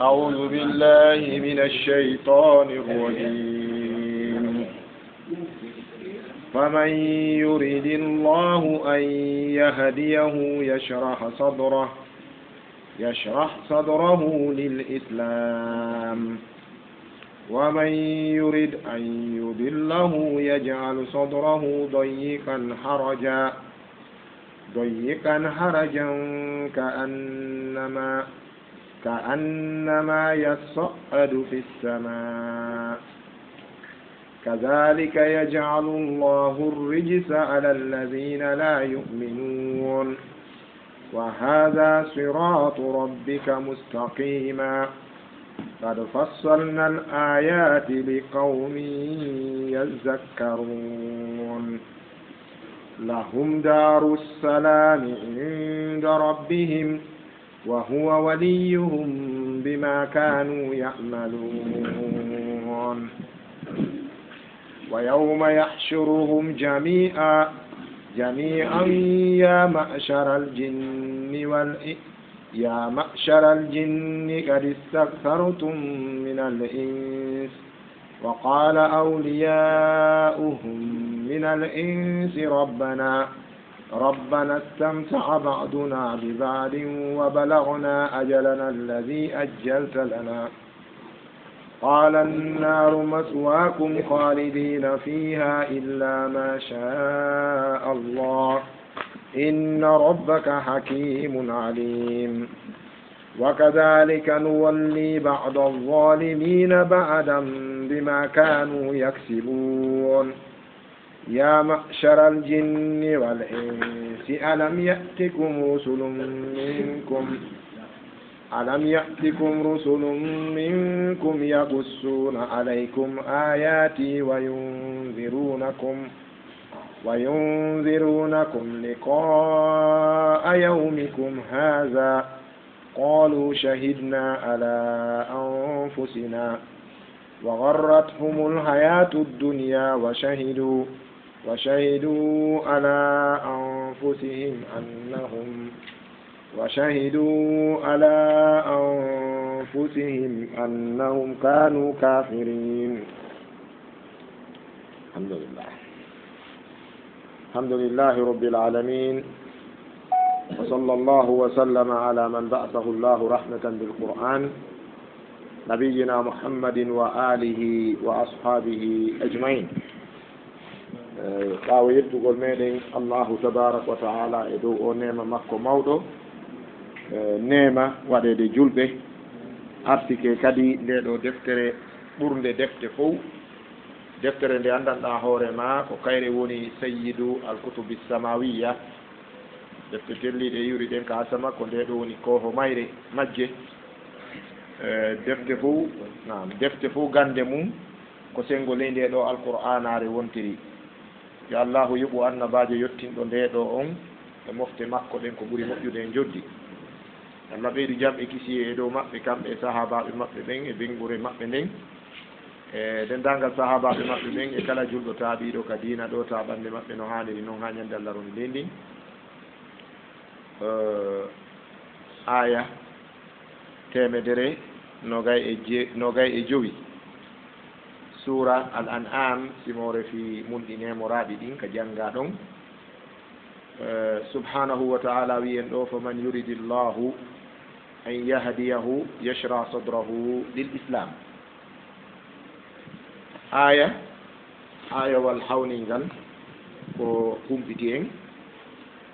أعوذ بالله من الشيطان الرجيم فمن يرد الله أن يهديه يشرح صدره للإسلام ومن يرد أن يضله يجعل صدره ضيقا حرجا كأنما يصعد في السماء كذلك يجعل الله الرجس على الذين لا يؤمنون وهذا صراط ربك مستقيما قد فصلنا الآيات لقوم يذكرون لهم دار السلام عند ربهم وهو وليهم بما كانوا يعملون ويوم يحشرهم جميعا يا معشر الجن قد استكثرتم من الإنس وقال أولياؤهم من الإنس ربنا استمتع بعضنا ببعض وبلغنا أجلنا الذي أجلت لنا قال النار مثواكم خالدين فيها إلا ما شاء الله إن ربك حكيم عليم وكذلك نولي بعض الظالمين بعدا بما كانوا يكسبون يا معشر الجن والإنس ألم يأتكم رسل منكم يقصون عليكم آياتي وينذرونكم لقاء يومكم هذا قالوا شهدنا على أنفسنا وغرتهم الحياة الدنيا وشهدوا على أنفسهم أنهم كانوا كافرين الحمد لله رب العالمين وصلى الله وسلم على من بعثه الله رحمة بالقرآن نبينا محمد وآله وأصحابه أجمعين ɓaawo yettugol meɗen allahu tabaraka wa taala e dow o nema makko mawɗo nema waɗede julɓe artike kadi nde ɗo deftere ɓurde defte fof deftere nde andanɗa hoore ma ko kayre woni sayyidu alkutubi samawiya defte telliɗe yuri ɗen ka asama ko nde ɗo woni koho mayre majje defte fof gande mum ko sengo ley nde ɗo alqur'anare wontiri yo allahu yuɓu annabajo yettinɗo nde ɗo on e mofte makko ɗen ko ɓuuri moƴƴude en joddi allah ɓeydu jam e kisi e dow maɓɓe kamɓe e sahabaɓe maɓɓe ɓen e bengure maɓɓe nden e dendagal sahabaɓe maɓɓe ɓen e kala julɗo taaɓiɗo ka diina ɗo ta ɓande maɓɓe no hanniri noon ha ñande allah roni ndendin aya temedere nogay e jowi sura al an'am simore fi mulɗinemoraɗi ɗin ka janga ɗon subhanahu wa ta'ala wiyen ɗo faman yuridi llahu an yahdiyahu yashra sadrahu lil islam ayawal hawningal ko humpiti en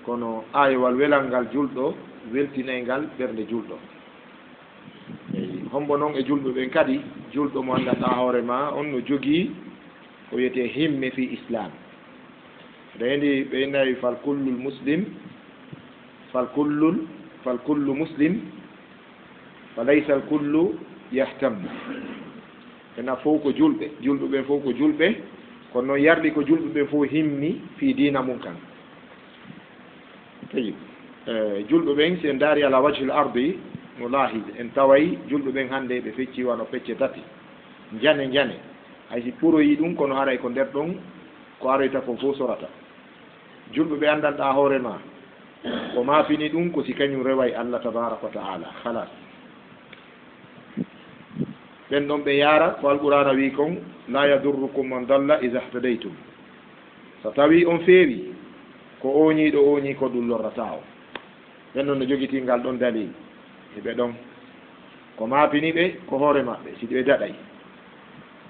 kono ayawal welal ngal julɗo weltinaygal ɓernde julɗo hombo noon e julɓe ɓen kadi julɗo mo anndanɗa hoore ma on no jogii ko wiyete himme fi islam rendi ɓe nayi falkullu muslim falaysa alkullu yahtam ena fof ko julɓe ɓen fof ko julɓe kono noon yarɗi ko julɓe ɓen fof himmi fi dina mum kan tawi julɓe ɓen si en daari ala wajhil ardi no laahid en taway julɓe ɓen hannde ɓe fecci wano pecce tati jane haysi ɓuroyi ɗum kono haray ko nder ɗon ko aroyta ko fof sorata julɓe ɓe anndanɗa hoore ma ko maafini ɗum ko si kañum reway Allah tabaraka wa taala halas ɓen ɗon ɓe yaara ko alqur'ana wi kon la yadurrukum man dalla ida htadaytum so tawi on feewi ko oñiɗo oñi ko ɗum lorrata o ɓen noon no jogitingal ɗon dalil eɓe ɗon ko maafini ɓe ko hoore maɓɓe si ɓe daɗay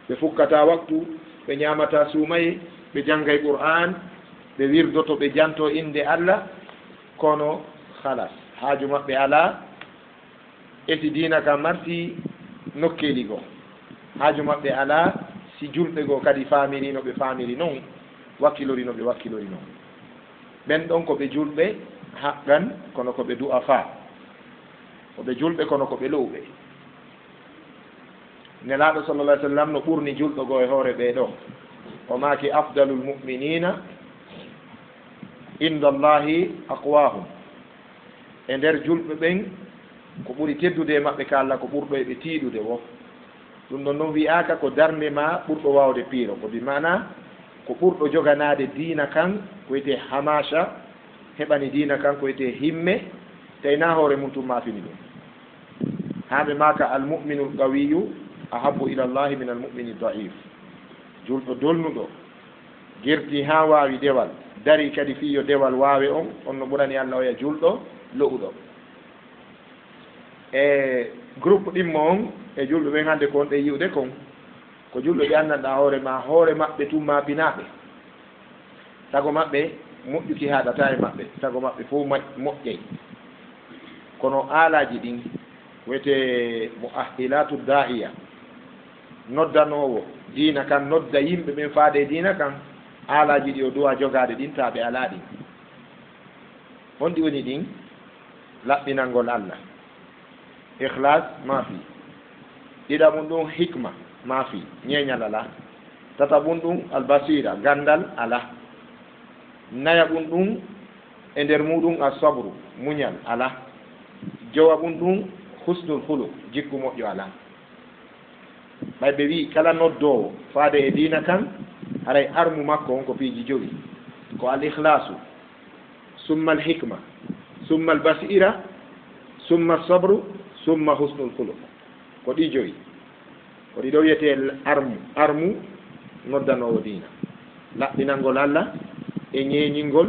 ɓe fukkata waktu ɓe ñamata suumaye ɓe janggay qur'an ɓe wirdoto ɓe janto inde Allah kono halas haaju maɓɓe ala esi diina ka marti nokkeli goo haaju maɓɓe ala si julɓe goo kadi famiri no ɓe famiri noon wakkilori no ɓe wakkilori noon ɓen ɗon ko ɓe julɓe haqqan kono ko ɓe du'a fa ko ɓe julɓe kono ko ɓe lowɓe nelaaɗo sallallah alih sallam no ɓurni julɗo goo e hoore ɓee ɗo o maaki afdalul muminina inda allahi aqwahum e nder julɓe ɓen ko ɓuri teddude e maɓɓe ka Allah ko ɓurɗo e ɓe tiiɗude wo ɗum ɗon noon wi'aka ko darnde ma ɓurɗo wawde piiro ko bi mana ko ɓurɗo joganade diina kan ko wiyete hamasha heɓani diina kan ko wiyete himme tayna hoore mum tum mafini ɗum haɓe maka almuminu lqawiyu ahabu ila llahi min almumini daif julɗo dolnuɗo girti ha wawi dewal dari kadi fiyo dewal wawe on no ɓurani Allah oya julɗo lo'uɗo e groupe ɗimmo on e julɓe ɓen hannde ko on ɗe yiwde kon ko julɓe ɓe anndanɗa hoore ma hoore maɓɓe tum mabinaɓe sago maɓɓe moƴƴuki haɗata e maɓɓe sago maɓɓe fof moƴƴey kono aalaji ɗin wiyete muahilatu da'iya noddanowo diina kan nodda yimɓe ɓen faade diina kan aalaji ɗi o duwa jogade ɗin taɓe ala ɗin honɗi woni ɗin laɓɓinalngol Allah ikhlas maafi ɗiɗaɓum ɗum hikma maafi ñeeñal ala tataɓum ɗum albasira gandal ala nayaɓum ɗum e nder muɗum asabru muñal ala jowaɓum ɗum husnul huluk jikku moƴƴo ala ɓay ɓe wi kala noddowo faade e diina kan haray armu makko on ko piiji joyi ko al ikhlasu summa al hikma summa al basira summa al sabru summa husnul huluk ko ɗi joyi ko ɗiɗo wiyete armu noddanowo diina laɓɓinalngol Allah e ñeeñingol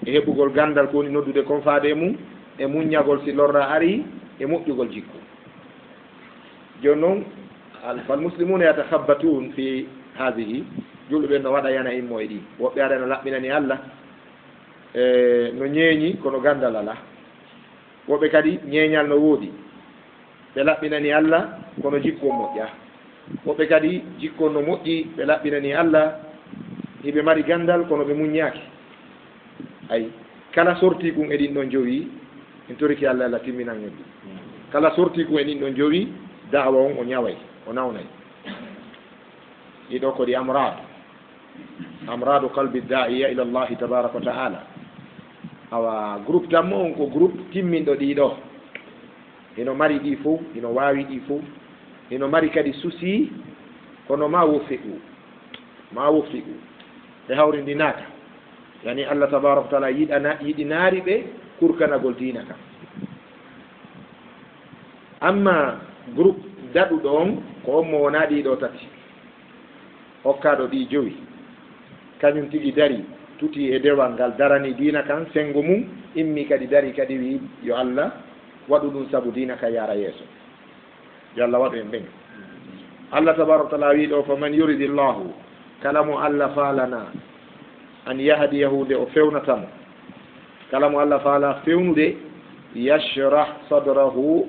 e heɓugol gandal ko woni noddude kon faade mum e muññagol si lorra ari e moƴƴugol jikku joni noon falmuslimuna yatakhabbatun fi hadihi julɓe ɓen no waɗa yana immo e ɗi woɓɓe aɗa no laɓɓinani Allah no ñeeñi kono gandal ala woɓɓe kadi ñeeñal no woodi ɓe laɓɓinani Allah kono jikku o moƴƴa woɓɓe kadi jikku no moƴƴi ɓe laɓɓinani Allah hiɓe mari gandal kono ɓe muññaaki ay kala sorti kum e ɗin ɗon jowi en toriki Allah Allah timminan ñoddi kala sorti kum e ɗin ɗon jowi da'wa on o ñaway o nawnay ɗiɗo ko ɗi amradu qalbi da'iya ila llahi tabaraka wa ta'ala awa groupe tammo on ko groupe timminɗo ɗiɗo ino mari ɗi fof ino wawi ɗi fof ino mari kadi souci kono ma woffiɗu ɓe hawrindinaka yani Allah tabaraka wa taala yiɗinaari ɓe kurkanagol diina kam amma groupe daɗuɗo on ko on mo wona ɗiɗo tati hokkaɗo ɗi joyi kañum tigi dari tuti e dewal ngal darani diina kan sengo mum immi kadi dari kadi wi yo Allah waɗu ɗum sabu diina ka yara yeeso yo Allah waɗu en ɓen Allah tabaraka wa taala wi ɗo faman yuridi llahu kala mo Allah faalana an yahdiyahu nde o fewnatamo kala mo Allah faala fewnude yashrah sadrahu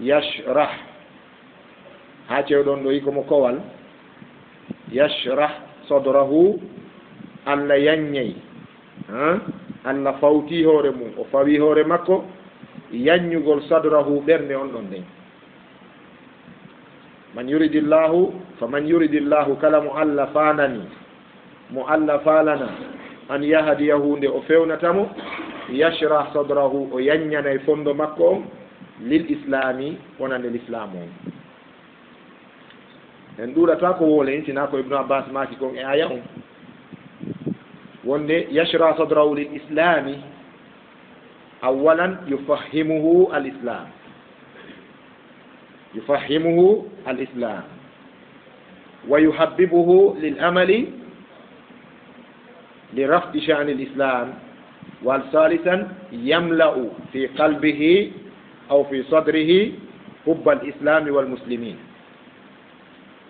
yashrah ha cewɗon ɗo yikomo kowal yashrah sadrahu Allah yanñay Allah fawti hoore mum o fawi hoore makko yanñugol sadrahu ɓernde on ɗon nden man yuridillahu faman yuridillahu kala mo Allah faanani mo Allah faalana an yahdiyahu nde o fewnatamo yashrah sadrahu o yanñanay fondo makko on lil islami wonande l'islam on en ɗuurata ko woole sina ko ibnu abbas maaki kon e aya on wonde yashrah sadrahu lil islami أولا يفهمه الإسلام، يفهمه الإسلام ويحببه للعمل لرفع شأن الإسلام. والثالثا يملأ في قلبه أو في صدره حب الإسلام والمسلمين.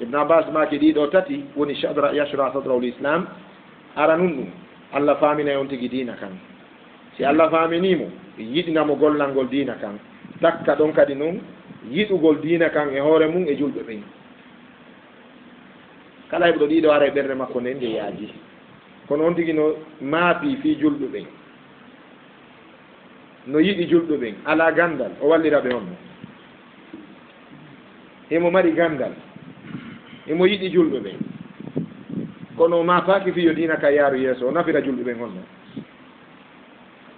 ابن عباس ما كديد أو تاتي وني يشرع صدره الإسلام أرانون الله فامنا ينتقي دينا كان si Allah faaminimo yiɗinamo gollangol diina kan takka ɗon kadi noon yiɗugol diina kan e hoore mum e julɓe ɓen. kala heɓɗo ɗiɗo ara e ɓerde makko nden nde yaaji, kono on tigi no maapi fi julɓe ɓen, no yiɗi julɓe ɓen ala gandal o wallira ɓe on, emo mari gandal emo yiɗi julɓe ɓen, kono ma paaki fiyo diina ka yaaru yeeso o nafira julɓe ɓen honno.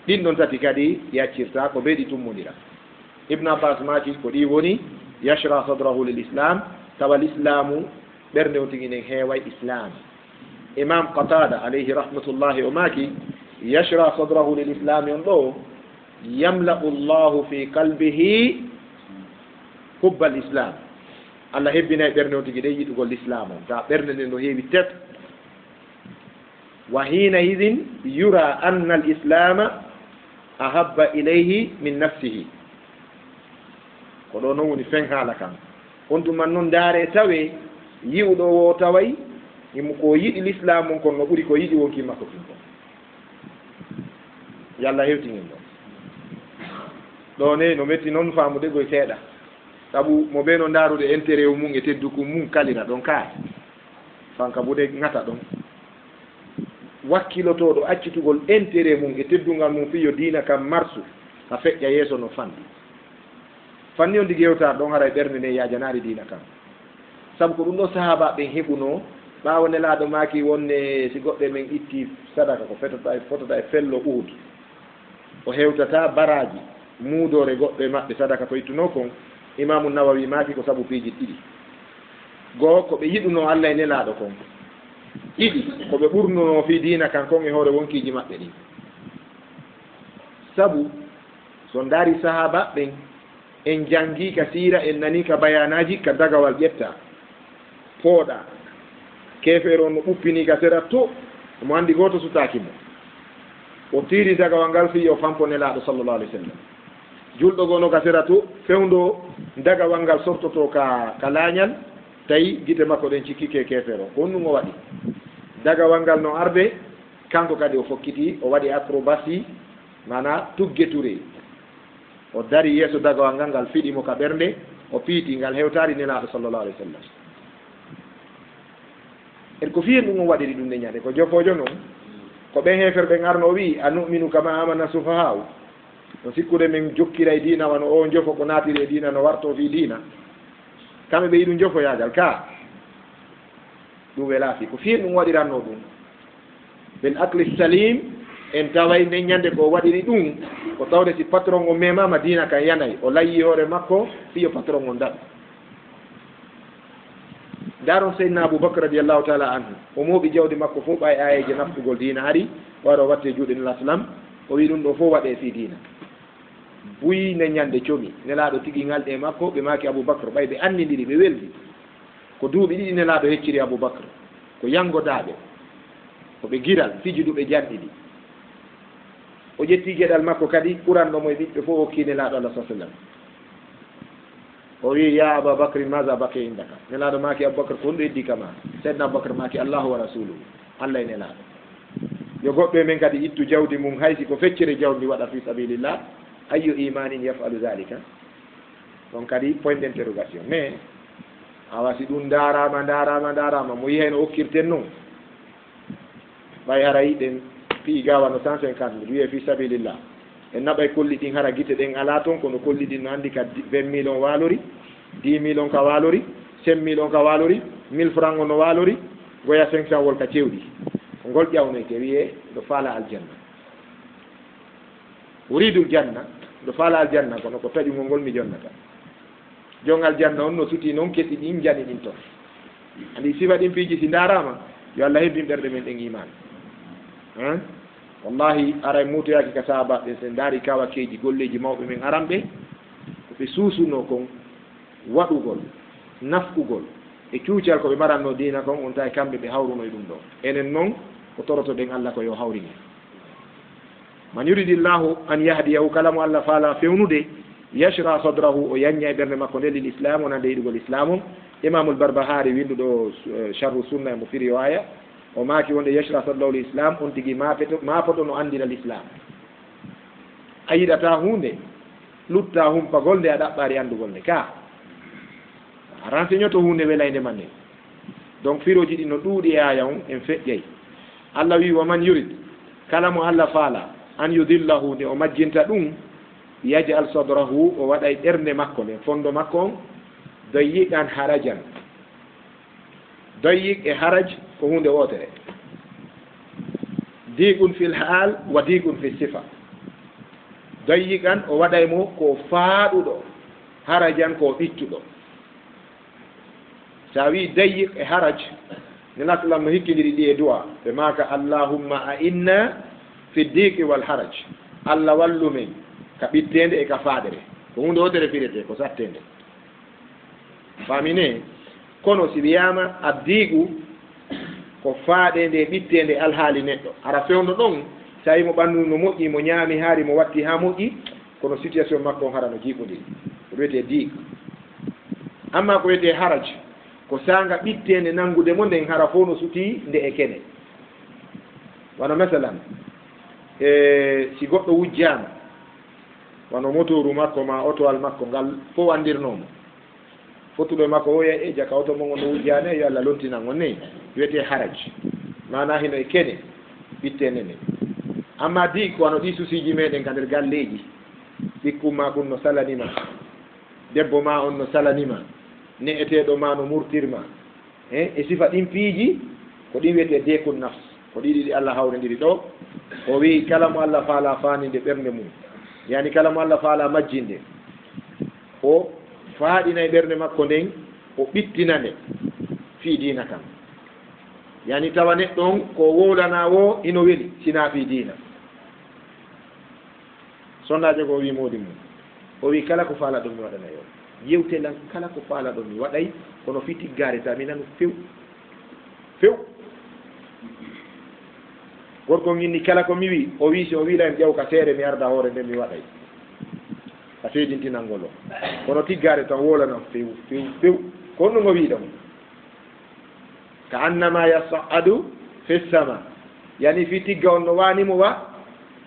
ɗin ɗon tati kadi yaccirta ko ɓeyɗi tummodira. ibne abbas maaki ko ɗi woni yashra sadrahu lil islam, tawa l'islamu ɓernde on tigi nen heeway islam. imam qatada alayhi rahmatullahi o maaki yashra sadrahu lil islami on ɗo yamla'u llahu fi qalbihi hubba l islam, allah hebbinay ɓernde on tigi ɗe yiɗugol l'islam on, ta ɓernde nden no heewi tet. wa hina idin yura anna al islama ahabba ilayhi min nafsihi, ko ɗo noon woni fen haala kan. on tuman noon ndaare tawe yiwɗo o taway imo ko yiɗi l'islam on kono no ɓuri ko yiɗi wonki makko fin kon. yallah hewtingen ɗon ɗo ne no metti noon faamude goye seeɗa, sabu mo ɓe no ndaarude intérêt mum e tedduku mum kalira ɗon kaye fanka bude ngata ɗon wakkilotoɗo accitugol intérêt mum e teddungal mum fiyo diina kam marsu a feƴƴa yeeso no fanni on ndi gewta ɗon hara e ɓernde nde yajanari diina kam. sabu ko ɗum ɗo sahaba ɓen heɓuno ɓaawo nelaɗo maaki wonne si goɗɗe men itti sadaka ko fotota e fello Uhud, o hewtata baraji muudore goɗɗo e maɓɓe sadaka ko ittuno kon. imamu Nawawi maaki ko sabu piiji ɗiɗi, goo ko ɓe yiɗuno Allah e nelaɗo kon, ɗiɗi ko ɓe ɓurnuno fi diina kan kon e hoore wonkiji maɓɓe ɗi. sabu so ndaari sahaba ɓen en jangi ka siira en nani ka bayanaji ka dagawal ƴetta pooɗa kefeero on no ɓuppini ka sera to omo anndi gooto sutaaki mo, o tiiri dagawal ngal fi o fampo nelaɗo sallllahu alih w sallam. julɗo gono ka sera to fewndo dagawal ngal sortoto ka laañal tawi gite makko ɗen cikkike kefeero ko honɗum o waɗi. dagawal ngal no arde kanko kadi o fokkiti o waɗi acrobatie mana tuggeture, o dari yeeso dagawal ngal ngal fiɗimo ka ɓernde o piiti ngal hewtari nelaɗo sallllahu alih w sallam. en ko fiyen ɗum on waɗiri ɗum nde ñande ko jofojo noon ko ɓen heferɓe arno wi a numinu kama amana sufahaw, no sikkude min jokkira e diina wano o jofo ko naatiri e diina no warto fi diina, kamɓe ɓe yiɗum jofoyajal ka ɗum welaafi. ko fiyen ɗum waɗiranno ɗum ɓen acli salim en taway nde ñande ko waɗiri ɗum ko tawde si patron o memama diina kan yanay o layyi hoore makko fiyo patron on daɗa. daron seydna aboubacre radiallahu taala anhu o mooɓi jawdi makko fof ɓay ayeje naftugol diina ari waɗo watte juuɗe nela salam o wi ɗum ɗo fof waɗe fi diina. buyi ne ñande comi nelaɗo tigui ngalɗe makko ɓe maki aboubacre ɓay ɓe andidiri ɓe weldi ko duuɓi ɗiɗi nelaɗo hecciri aboubacre ko yangodaɓe koɓe giral fijuduɓe janɗiɗi. o ƴetti gueɗal makko kadi ɓuranɗomo e ɓiɓɓe fof hokki nelaɗo allah sa sallam. o wi ya aboubacre maga bake indaka, nelaɗo maki aboubacre ko ɗum ɗo heddi kama. seydna aboubacre maki allahu wa rasuluhu, allah e nelaɗo. yo goɗɗo men kadi ittu jawdi mum haysi ko feccere jawdi waɗa fi sabilillah, ayyu imanin yafalu zalika. ɗon kadi point d' interrogation. mais a wasi ɗum darama mo yi hen o hokkirten noon ɓay hara yiɗen pii gawano 150 000 wiye fi sabilillah en naɓay kolli ɗin hara guite ɗen ala toon kono kolli ɗin no anndi ka 20 000 on waalori, 10 000 on ka waalori, 5 000 on ka waalori, 1000 franc on no waalori, goya 500 wol ka cewɗi. ko ngol ƴawnoyte wiye ɗo faala aljanna, uridul janna ɗo faala aljanna, kono ko taƴugol ngol mi jonnata. jon aljanna on no suti noon kesi ɗin jani ɗin toon andi sifa ɗin piiji si darama yo Allah hebbin ɓerɗe men ɗen iman. wallahi aray mutoyaki ka sahabaɓe sen daari kawakeji golleji mawɓe men aranɓe koɓe suusuno kon waɗugol nafkugol e cuucal koɓe mbaranno dina kon on tawi kamɓe ɓe hawrunoye ɗum ɗo enen noon ko torotoɗen Allah ko yo hawrini man yuridillahu an yahdiyahu kala mo Allah faala fewnude yashra sadrahu o yañña e ɓernde makko nde lil islam wonande yiɗugol islam o imamul barbahari winduɗo charru sunna mo firi o aya o maaki wonde yashra sadrahu l islam on tigui mafoto no andira l islam a yiɗata hunde lutta humpagol nde a ɗaɓɓari andugol nde ka a renseignoto hunde welayde man ne donc firoji ɗi no ɗuuɗi e aya on en feƴƴay Allah wi wa man yurid kala mo Allah faala an yudillahu nde o majjinta ɗum yajal sadrahu o waɗay ɓernde makko nden fondo makko on dayiqan harajan dayiq e haraj ko hunde wotere diqun fil hal wa diqun fi sifa dayiqan o waɗay mo ko faaɗuɗo harajan ko ɓittuɗo sa wi dayiq e haraj nenaklam no hikkidiri ɗi e duwa ɓe maka allahumma a inna fi diqi wal haraj Allah wallu men ka ɓittende e ka faaɗere ko hunde wotere firete ko sattende famine kono si wiyama addigu ko faaɗende e ɓittende alhaali neɗɗo ara fewno ɗon so tawi mo ɓanndu no moƴƴi mo ñaami haari mo watti ha moƴƴi kono situation makko on hara no jiiɓodiri ko wiyete diig amma ko wiyete haraj ko sanga ɓittende nanngude mo nden hara fof no suti nde e kene wano masalan si goɗɗo wujjama wano motoru makko ma otowal makko ngal fof andirnomo fottuɗo e makko oya e jaka oto mo no wujjane yo Allah lontinan on ne wiyete haraj mana hino e kene ɓittende nde amma di ko wano ɗi susiji meɗen ka nder galleji ɓikkum ma ɗum no salanima debbo ma on no salanima ne'eteɗo ma no murtirma e sifa ɗin piiji ko ɗin wiyete dekun nafs ko ɗiɗi ɗi Allah hawridiri ɗo o wi kala mo Allah faala faninde ɓernde mum yani kala mo Allah faala majjinde o faaɗina e ɓernde makko nden o ɓittina nde fii diina kam yani tawa neɗɗo on ko wowlana wo ino weli sina fii diina sondaje ko wi moodi mum o wi kala ko faala ɗum mi waɗana yo yewtelan kala ko faala ɗum mi waɗay kono fi tiggare ta mi nanu few few gorko ginni kala ko mi wi o wi si o wiila en ƴew ka seere mi arda hoore nden mi waɗay a feejintinalngol o kono tiggare tan wolanan few few few ko on ɗum o wiiɗa mo ka annama yasa'adu fi sama yani fi tigga on no wanimo wa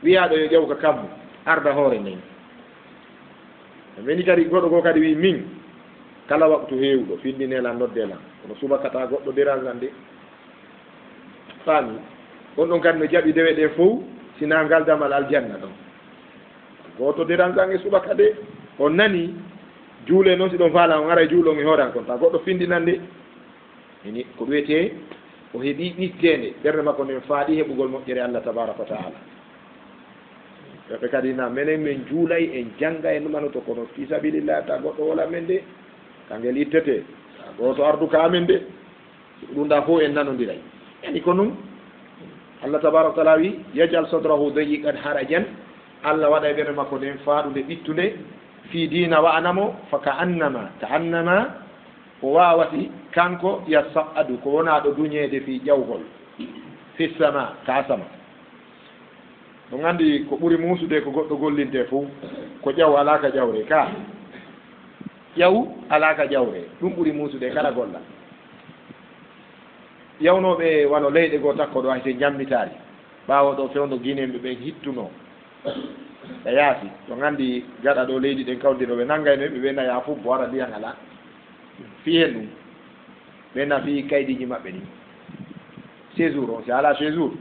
wiyaɗo yo ƴew ka kammu arda hoore nden meni kadi goɗɗo ko kadi wi min kala waktu heewɗo findinelan noddelan kono subakata goɗɗo deral ngal nde faami on ɗon kadi no jaɓi dewe ɗe fof sina ngaldamal aljanna ɗon goto deral ngal e subaka de on nani juule noon si ɗon faala on ara juulon e hooran kon ta goɗɗo findinande ini ko wiyete o heeɓi ɓittende ɓernde makko nden faaɗi heɓugol moƴƴere Allah tabaraka wa taala ɓe kadi na menen min juulay en jannga e numanoto kono fi sabilillah ta goɗɗo wola men de kangel ittete goto ardu ka amen de ɗum ɗa fof en nanodiray yani ko noon Allah tabaraka wa taala wi yajal sadrahu dayiqan harajan Allah waɗa e ɓernde makko nden faaɗude ɓittude fi diina wa'anamo fa ka annama o wawati kanko yasa'adu ko wona ɗo duñede fi ƴawgol fi sama ka sama ɗum andi ko ɓuri muusude ko goɗɗo gollinte fof ko ƴaw alaka ƴawre ka ƴaw alaka ƴawre ɗum ɓuri muusude kala golla ƴawnoɓe wano leyɗe goo takko ɗo hayte jammitari ɓawo ɗo fewno guineɓe ɓen hittuno ɓe yaasi ɗum andi gaɗa ɗo leydi ɗen kawdino ɓe nanggayno ɓe ɓe naya fof bo ara ndiyan ala fi hen ɗum ɓe na fi kaydiji maɓɓe ni séjour on si ala séjour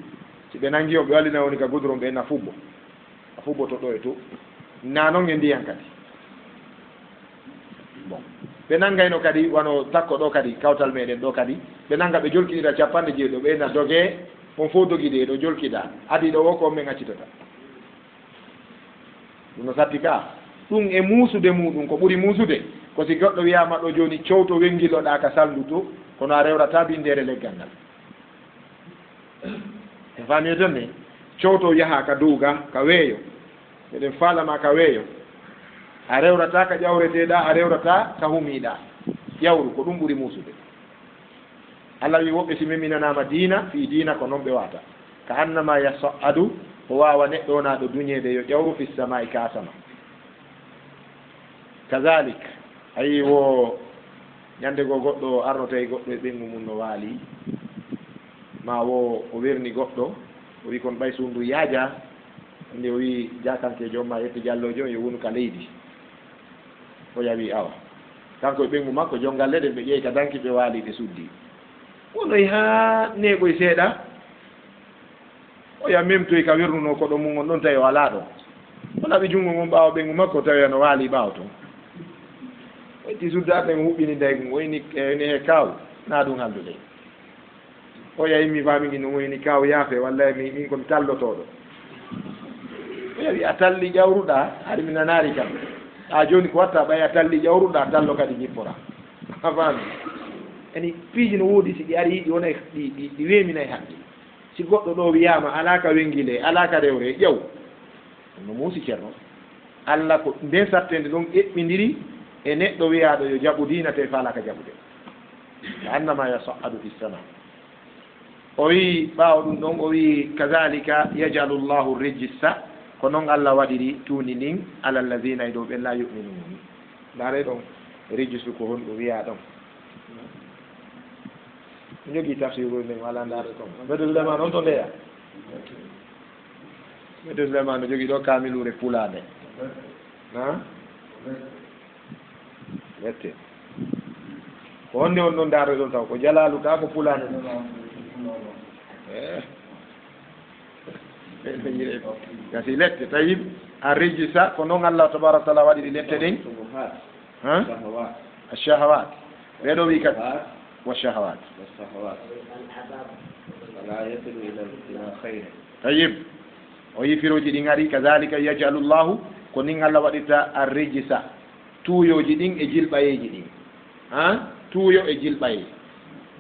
si ɓe nangi o ɓe wallina woni ka goudron ɓe na fuɓɓo a fuɓɓoto ɗo e to na noon e ndiyan kadi bon ɓe nanngayno kadi wano takko ɗo kadi kawtal meɗen ɗo kadi ɓe nannga ɓe jolkiɗira capanɗe jeeɗo ɓe na dogue on fof dogiɗe ɗo jolkiɗa adi ɗo wo ko men accitata ɗum no satti ka ɗum e muusude muɗum ko ɓuri muusude ko si goɗɗo wiyama ɗo joni cowto wengiloɗa ka saldu to kono a rewrata bindere leggal ngal e fami ton ne cowto yaha ka duuga ka weeyo eɗen faalama ka weeyo a rewrata ka ƴawreteɗa a rewrata ka humiɗa ƴawru ko ɗum ɓuri muusude Allah wi woɓɓe si meminanama diina fi diina ko noon ɓe wata ka annama yasa'adu ko wawa neɗɗo naɗo duñede yo ƴawru fi samai kasama kazalik ayi wo ñande go goɗɗo arnoto e goɗɗo e ɓengu mum no waali ma wo o werni goɗɗo o wi kon ɓay sundu yaaja nde o wi jakanke jomma yette jallojo yo wonu ka leydi o yawi awa kanko e ɓengu makko jongal leɗen ɓe ƴeey ka danki ɓe waali ɓe suddi wonoy ha neɓoy seeɗa o ya memtoy ka wernuno koɗo mum on ɗon tawi o ala ɗon o naɓi junngo mum ɓaawa ɓengu makko tawi no waali ɓaawa toon ti suddaɓe mo huɓɓini ndaygu woyni he kaw na ɗum haldude o yahi mi famigi no woyni kaw yaafe walla min komi tallotoɗo o yawi a talli ƴawruɗa hari mi nanari kam a joni ko watta ɓay a talli ƴawruɗa tallo kadi jippora a fami eni piiji no woodi si ɗi ari yiɗi wona ɗi weeminayi haqqi si goɗɗo ɗo wiyama ala ka wengile ala ka rewre ƴew no muusi ceerno Allah ko nden sattende ɗon eɓɓidiri e neɗɗo wiyaɗo yo jaɓu diina te faala ka jaɓude annama yasa'adu fi sama o wi ɓaawo ɗum ɗon o wi kadalika yajalu llahu rijissa ko noon Allah waɗiri tuuni ndin ala alladina e dow ɓen la yuminun ndaare ɗon rijisu ko honɗum wiya ɗon jogii tafsiru nden wala ndaare ɗon mbeɗo Souleymane on to ndeya mbeɗo Souleymane no jogii ɗo kamilure pulade a wette ko honde on ɗon ndaare ɗon taw ko jalalu ka ko pulane gasi lette tawib a rijisa ko noon Allah tabaraka taala waɗi ɗi lette ɗen الشهوات ɓeɗo wi kadi والشهوات طيب o yifiroji ɗin ari kadalika yajalu llahu ko nin Allah waɗirta arrijisa tuuyoji ɗin e jilɓayeji ɗin tuuyo e jilɓaye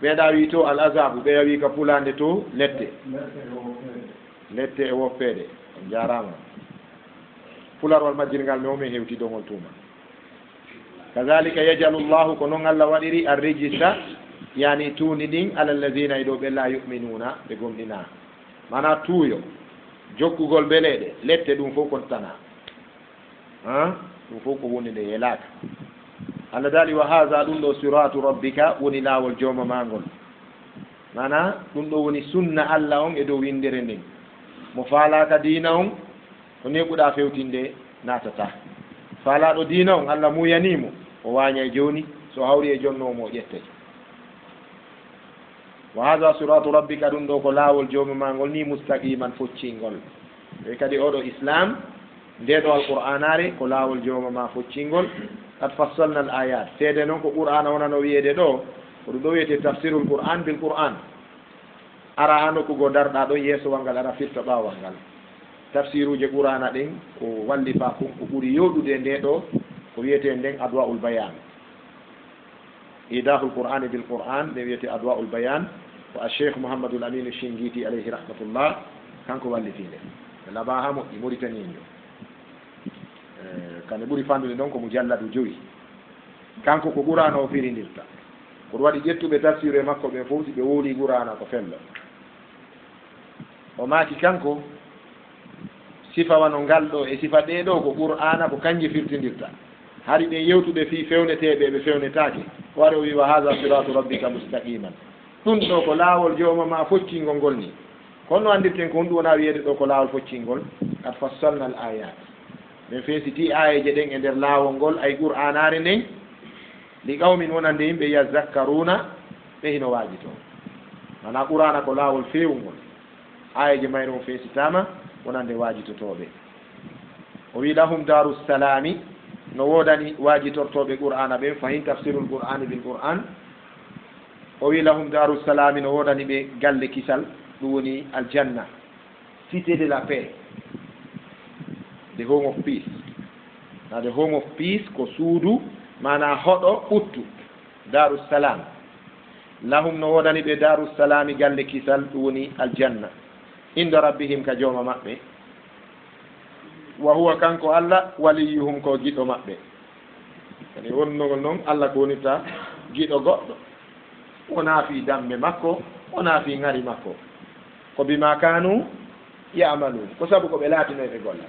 ɓeeɗa wi to al azabu ɓeya wi ka pulande to lette e woppede on jarama pularwal majjirngal mi omin hewti dongol tuma kadalika yajalu llahu ko noon Allah waɗiri arrijisa yani tuuni ɗin ala alladina e ɗo ɓe la yuminuna ɓe gomɗina mana tuuyo jokkugol beleɗe lette ɗum fof kon tana ɗum fof ko woni nde yelaka Allah daali wa haha ɗum ɗo siratu rabbika woni laawol jooma mangol mana ɗum ɗo woni sunna Allah on e dow windere nden mo faalaka diina on ko neɓuɗa fewtinde natata faalaɗo diina on Allah muyanimo o waña e joni so hawri e jonnomo o ƴettay wa haha siratu rabbika ɗum ɗo ko laawol jooma mangol ni mustaqiman foccingol e kadi oɗo islam ndeɗo alqur'anare ko laawol jooma ma foccingol qad fassalna al ayat seede noon ko qur'ana wonano wiyede ɗo ko ɗum ɗo wiyete tafsirul qur'an bil qur'an ara ha nokkugo darɗa ɗon yeesowal ngal ara firta ɓawal ngal tafsiruji qur'ana ɗin ko wallifa ko ɓuuri yewɗude nde ɗo ko wiyete nden adwa'ul bayan idahul qur'ani bil qur'an nde wiyete adwa'ul bayan ko a cheikh mouhamadoul aminu shingiti alayhi rahmatullah kanko wallitinde laba ha moƴƴi mauritanien kane ɓuri fandude ɗon ko mo jalladu joyi kanko ko qur'ana o firindirta koɗo waɗi ƴettuɓe tafsir e makko ɓe fof si ɓe wooli qur'ana ko fello o maaki kanko sifa wano ngal ɗo e sifa ɗeɗo ko qur'ana ko kanji firtindirta hari ɓe yewtuɓe fi fewneteɓe ɓe fewnetake o wari o wi wa hada siratu rabbika mustaqiman ɗum ɗo ko laawol jooma ma foccingol ngol ni kono andirten ko honɗum wona wiyede ɗo ko laawol foccingol qad fassalna al ayat min feesiti ayeje ɗen e nder laawol ngol ay qur'anare nden li qawmin wonande yimɓe yazakkaruna ɓe hino waaji toon mana qur'ana ko laawol feewngol ayeje mayno o feesitama wonande waajitotoɓe o wi lahum daru salami no woodani waajitortoɓe qur'ana ɓen fahin tafsirul qur'ani bil qur'an o wi lahum daru salami no woodani ɓe galle kisal ɗum woni aljanna cité de la paix the home of peace na the home of peace ko suudu mana hoɗo ɓuttu darussalam lahum no woɗani ɓe darussalami galle kisal ɗum woni aljanna inda rabbihim ka jooma maɓɓe wa huwa kanko Allah waliyuhum ko giɗo maɓɓe ani wonnogol noon Allah ko wonirta giɗo goɗɗo wona fi dambe makko wona fi ngari makko ko bima kanu yamalun ko sabu ko ɓe laatinoyɓe golla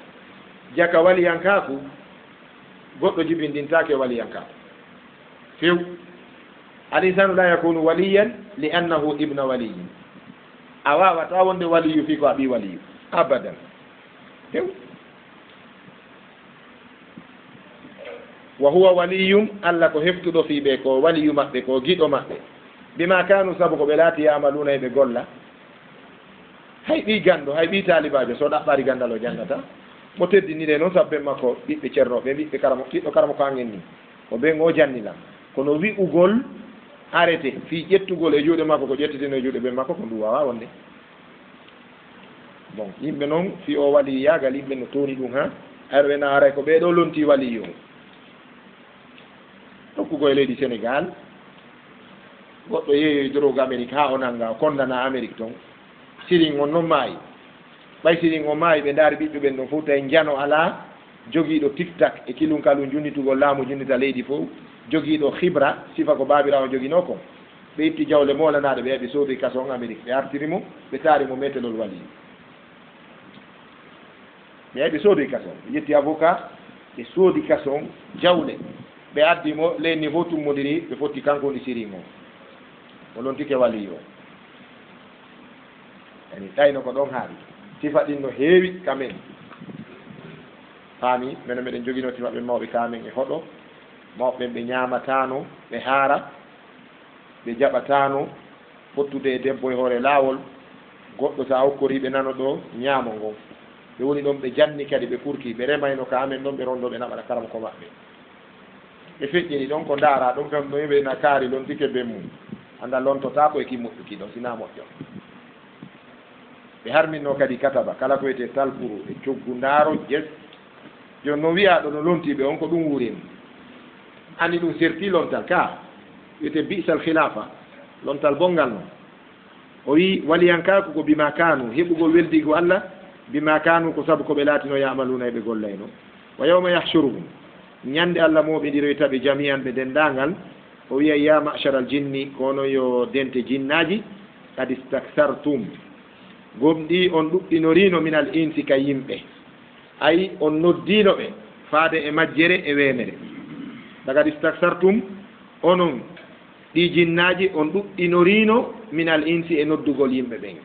jaka waliyankaku goɗɗo jibindintake waliyankaku few al-insanu la yakunu waliyan li annahu ibna waliyin a wawata wonde waliyu fi ko a ɓi waliyu abadan few wa huwa waliyum Allah ko heftuɗo fiɓe ko waliyu maɓɓe ko giɗo maɓɓe bima kanu sabu ko ɓe laati yamaluna eɓe golla hay ɓi ganndo hay ɓi talibajo so ɗaɓɓari gandal o janngata mo teddinire noon sabu ɓen makko ɓiɓɓe ceernoɓe ɓiɓɓe karamo kiɗɗo karamo ko angen ni ko ɓen o jannilam kono wi'ugol arrêté fi ƴettugol e juuɗe makko ko ƴettitino e juuɗe ɓen makko ko ndu wawa wonde bon yimɓe noon fi o wali yaagal yimɓe no tooni ɗum ha ayro ɓena aray ko ɓeeɗo lonti wali yo tokkugo e leydi Sénégal goɗɗo yeeyoy drogue Amérique ha o nanga o condana Amérique toon siring on noon maayi ɓay siring o maayi ɓe ndaari ɓiɓɓe ɓen ɗon fof tawi jano alaa jogiiɗo tic-tac e kilunkalu junnitugol laamu junnita leydi fof jogiiɗo hibra sifa ko baabiraawo joginoo kon ɓe itti jawle moolanaaɗo ɓe ɓe soodi kaso on Amérique ɓe artiri mo ɓe taari mo metelol wali ɓe ɓe soodi kaso ɓe ƴetti avocat ɓe soodi kaso on jawle ɓe addi mo leyni fof tummodiri ɓe fotti kanko woni siring o lon tike wali o yani ɗayno ko ɗon haaɗi sifa ɗin no heewi kamen faami mino meɗen joginoo sifa ɓe mawɓe kamen e hoɗo mawɓen ɓe ñaamatano ɓe haara ɓe jaɓatano fottude e debbo e hoore laawol goɗɗo sa hokkoriɓe nano ɗo ñaamo ngon ɓe woni ɗon ɓe janni kadi ɓe purki ɓe remayno ka amen ɗon ɓe rondo ɓe naɓaɗa karam ko maɓɓe ɓe feƴƴini ɗon ko ndaara ɗum kam ɗo ɓe na kaari lon tike ben mum anda lontotako e kimmoƴƴuki ɗon sina moƴƴo ɓe harminno kadi kataba kala ko wiyete talpuru e coggu ndaaro jes joni no wiyaɗo no lontiɓe on ko ɗum wuurima andi ɗum serti lontal ka wiyete bisal khilafa lontal bongal noon o wi waliyankaku ko bima kanu heɓugol weldigo Allah bima kanu ko sabu koɓe laatino yamaluna eɓe gollayno wa yawma yahshuruhum ñande Allah moɓiɗiroy taɓe jami'an ɓe dendagal o wiya ya machar al jinni kono yo dente jinnaji kadi staksartum gomɗi on ɗuɗɗinorino min al insi ka yimɓe ayi on noddino ɓe faade e majjere e wemere daga staksartum onon ɗi jinnaji on ɗuɗɗinorino min al insi e noddugol yimɓe ɓen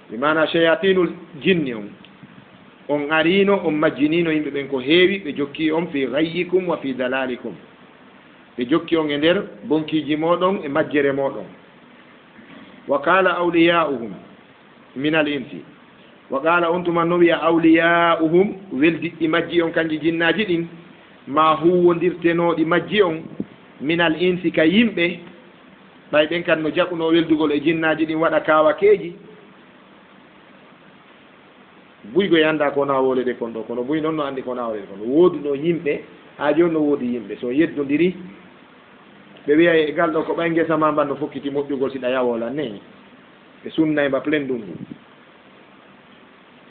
mi mana shayatinul jinni on arino on majjinino yimɓe ɓen ko heewi ɓe jokki on fi gayyikum wa fi dalalikum ɓe jokki on e nder bonkiji moɗon e majjere moɗon wa qala awliya'uhum min al insi wa qala on tuman no wiya awliya'uhum weldiɗɗi majji on kanji jinnaji ɗin ma huwondirtenoɗi majji on min al insi ka yimɓe ɓay ɓen kan no jaɓuno weldugol e jinnaji ɗin waɗa kawakeji buygo e anda ko nawole ɗe kon ɗo kono buy noon no andi ko nawole ɗe kon wooduno yimɓe ha joni no woodi yimɓe so yeddodiri ɓe wiya e gal ɗo ko ɓay ngesa ma mbanno fokkiti moƴƴugol siɗa yawola ne ɓe sunnay mba plein ndungu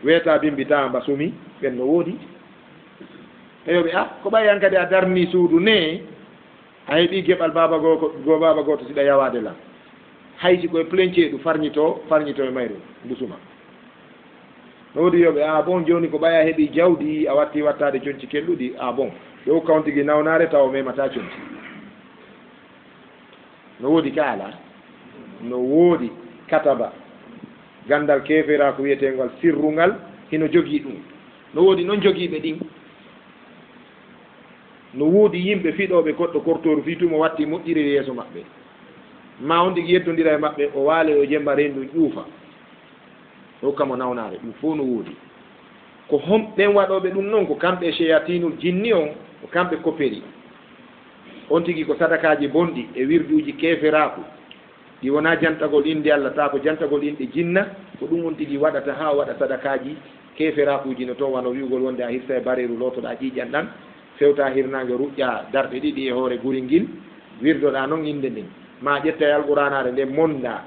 weeta bimbita mba sumi ɓen no woodi eyoɓe a ko ɓay an kadi a darni suudu ne a heeɓi geɓal baba go baba goto siɗa yawade la haysi koye plein ceeɗu farñito e mayru mbusuma no woodi yoɓe a bon joni ko ɓaya heeɓi jawdi a watti wattade conci kelluɗi a bon ɓe hokka on tigui nawnare taw memata conci no woodi ka ala no woodi kataba gandal kefera ko wiyetengal sirrungal hino jogii ɗum no woodi noon jogiiɓe ɗin no woodi yimɓe fiɗoɓe goɗɗo kortoru fitumo watti moƴƴiri yeeso maɓɓe ma on tigui yettodira e maɓɓe o waale o jemma rendu ƴuufa hokkamo nawnare ɗum fof no woodi ko hom ɓen waɗoɓe ɗum noon ko kamɓe cheyatinul jinni on ko kamɓe koperi on tigui ko sadakaji bonɗi e wirduji keferaku ɗi wona jantagol inde Allah ta ko jantagol inde jinna ko ɗum on tigui waɗata ha waɗa sadakaji keferakuji no toon wano wiugol wonde a hirsa e bareru lotoɗa ƴiƴan ɗan fewta hirnage ruƴƴa darɗe ɗiɗi e hoore guri ngil wirdoɗa noon inde ndin ma ƴetta e alquranare nde monda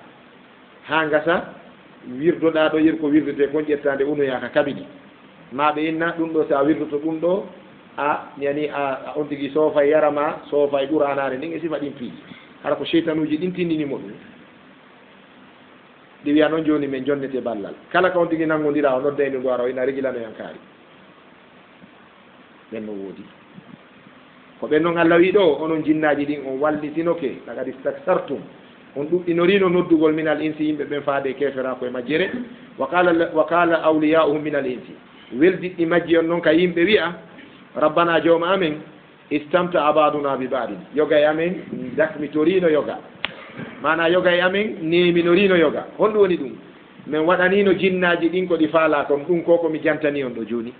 ha gasa wirdoɗa ɗo yir ko wirdete kon ƴettande unoyaka kaɓiɗi maɓe inna ɗum ɗo sa wirdoto ɗum ɗo a yani a on tigui soofay yarama soofay ɓuranare ndin e sifa ɗin piiji hara ko cheytanuji ɗin tindinimo ɗum ɗi wiya noon joni min jonnete ballal kala ka on tigui nanggodira o nodda ene ɗo ara o ina regilanoyan kaari ɓen no woodi ko ɓen noon Allah wi ɗo onon jinnaji ɗin on wallitinoke laqad istaktartum on ɗuɗɗinorino noddugol min al insi yimɓe ɓen faade kefera koye majjere wa qala awliya'uhum min al insi weldiɗɗi majji on noon ka yimɓe wiya rabbana jawma amen istamta abaduna bi badin yoga e amen dakmitorino yoga mana yoga e amen neminorino yoga honɗum woni ɗum min waɗanino jinnaji ɗin ko ɗi faala kon ɗum ko komi jantani on ɗo joni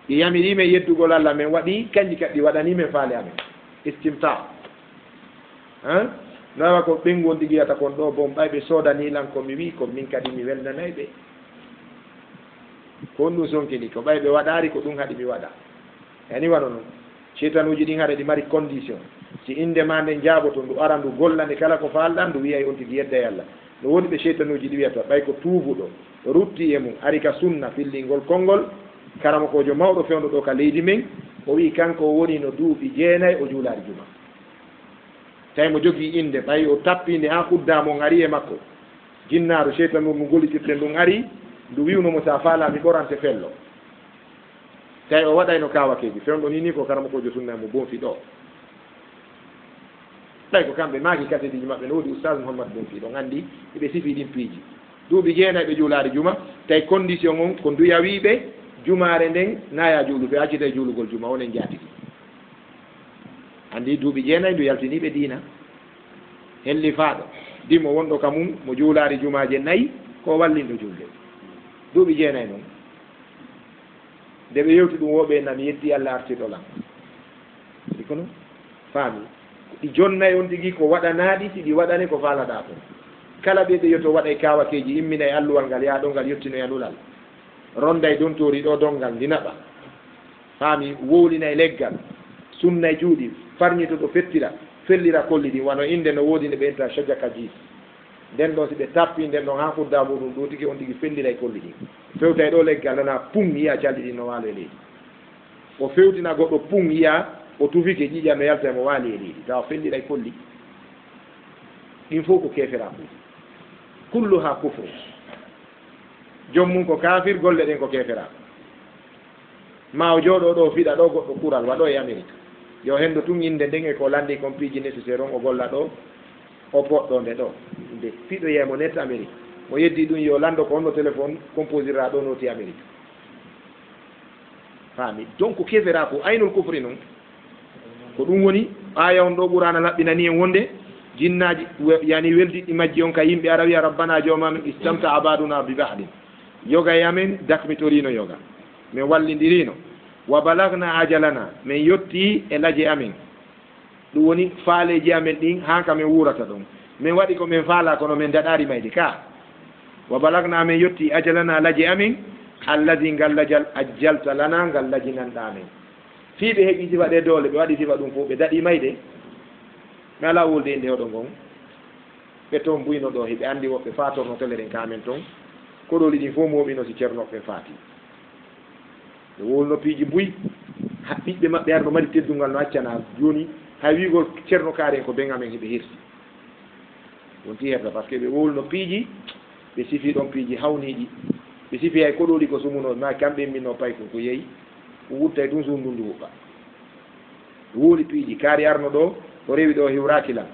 ɗi yamirime yeddugol Allah min waɗi kanji kadi ɗi waɗanimen faale amen istimta nawa ko ɓengon ɗi wiyata kon ɗo bon ɓayɓe sodanilan ko mi wi ko min kadi mi welnanayi ɓe ko on ɗum sonkini ko ɓayɓe waɗari ko ɗum haɗi mi waɗa yani wano noon cheytanuji ɗin haɗa ɗi mari condition si inde ma nde jaaboto ndu ara ndu golla nde kala ko falɗa ndu wiyay on tigui yedda e Allah no woni ɓe cheytanuji ɗi wiyata ɓay ko tuubuɗo rutti e mum ari ka sunna fillingol konngol karama kojo mawɗo fewndo ɗo ka leydi men o wi kanko woni no duuɓi 9 o juulari juma tawi mo jogii inde ɓay o tappinde ha kuddamo ari e makko jinnaru cheytanu mo gollitirte ndun ari ndu wiwnomo sa faalami ɓorante fello tawi o waɗayno kawakeji fewndo ni ko karama kojo sunna mo bonfi ɗo ɓay ko kamɓe maaki kasediji maɓɓe no woodi oustaz Mouhammad bonfi ɗo gandi eɓe sifi ɗin piiji duuɓi 9 ɓe juulari juma tawi condition on ko nduya wiɓe jumare nden naya juuluɓe accita e juulugol juma onen jaatigi andi duuɓi 9 ndu yaltiniɓe diina helli faaɗo dimo wonɗo ka mum mo juulari jumaje 4 ko wallinɗo julde duuɓi 9 noon nde ɓe yewti ɗum woɓe nami yetti Allah artirɗolan ɗi kono faami ɗi jonnayi on tigui ko waɗanaɗi siɗi waɗane ko faalaɗa ko kala ɓe ɓe yetto waɗa e kawakeji immina e alluwal ngal yaɗo ngal yettino e alulal ronda e dontori ɗo dongal ndinaɓa faami wowlina e leggal sunna e juuɗi farñito ɗo fettira fellira kolli ɗi wano inde no woodi nde ɓe enta shajaka jis nden ɗon si ɓe tappi nden ɗon ha fudda muɗum ɗo tigui on tigui fellira e kolli ɗi fewta e ɗo leggal nana pum yiya calɗi ɗi no waalo e leydi o fewtina goɗɗo pum yiya o tufike ƴiƴa no yalta mo waali e leydi tawa fellira e kolli ɗin fof ko kefera fu kullu ha kufru joom mum ko kafir golle ɗen ko kefera ma o jooɗo ɗo fiɗa ɗo goɗɗo kural waɗo e Amérique yo hendo tun inde nden e ko landi kon piiji nécessaire on o golla ɗo o poɗɗo nde ɗo nde fiɗo yeymo net Amérique mo yeddi ɗum yo lando ko honno téléphone composira ɗo noti Amérique faami donc kefera ko aynol kufri noon ko ɗum woni aya on ɗo ɓurana laɓɓinani en wonde jinnaji yani weldiɗɗi majji on ka yimɓe ara wiya rabbana jawmamen istamta abaduna bi bahdin yoga yamen dakmitorino yoga min wallidirino wa balagna ajalana min yetti e laaje amen ɗum woni faaleji amen ɗin han ka min wurata ɗon min waɗi ko min faala kono min daɗari mayde ka wa balagna min yetti ajalana laaje amen alladi ngal lajal ajjalta lana ngal lajinanɗa men fiiɓe heeɓi sifa ɗe doole ɓe waɗi sifa ɗum fof ɓe daɗi mayde mi ala wolde inde hoɗo ngon ɓe toon mbuyno ɗo heɓe andi woɓɓe fatorno teleren kamen toon koɗoli ɗin fof moɓino si ceernoɓe faati ɓe wolno piiji mbuy ɓiɓɓe maɓɓe arɗo mari teddungal no accana joni hay wigol ceerno kaari en ko bengamen heɓe hirsi wonti herta par ce que ɓe wolno piiji ɓe sifi ɗon piiji hawniɗi ɓe sifi hay koɗoli ko sumuno ma kamɓe minno pay ko yeeyi ko wutta ɗum sundundu huɓɓa wooli piiji kaari arno ɗo o rewi ɗo hiwrakilan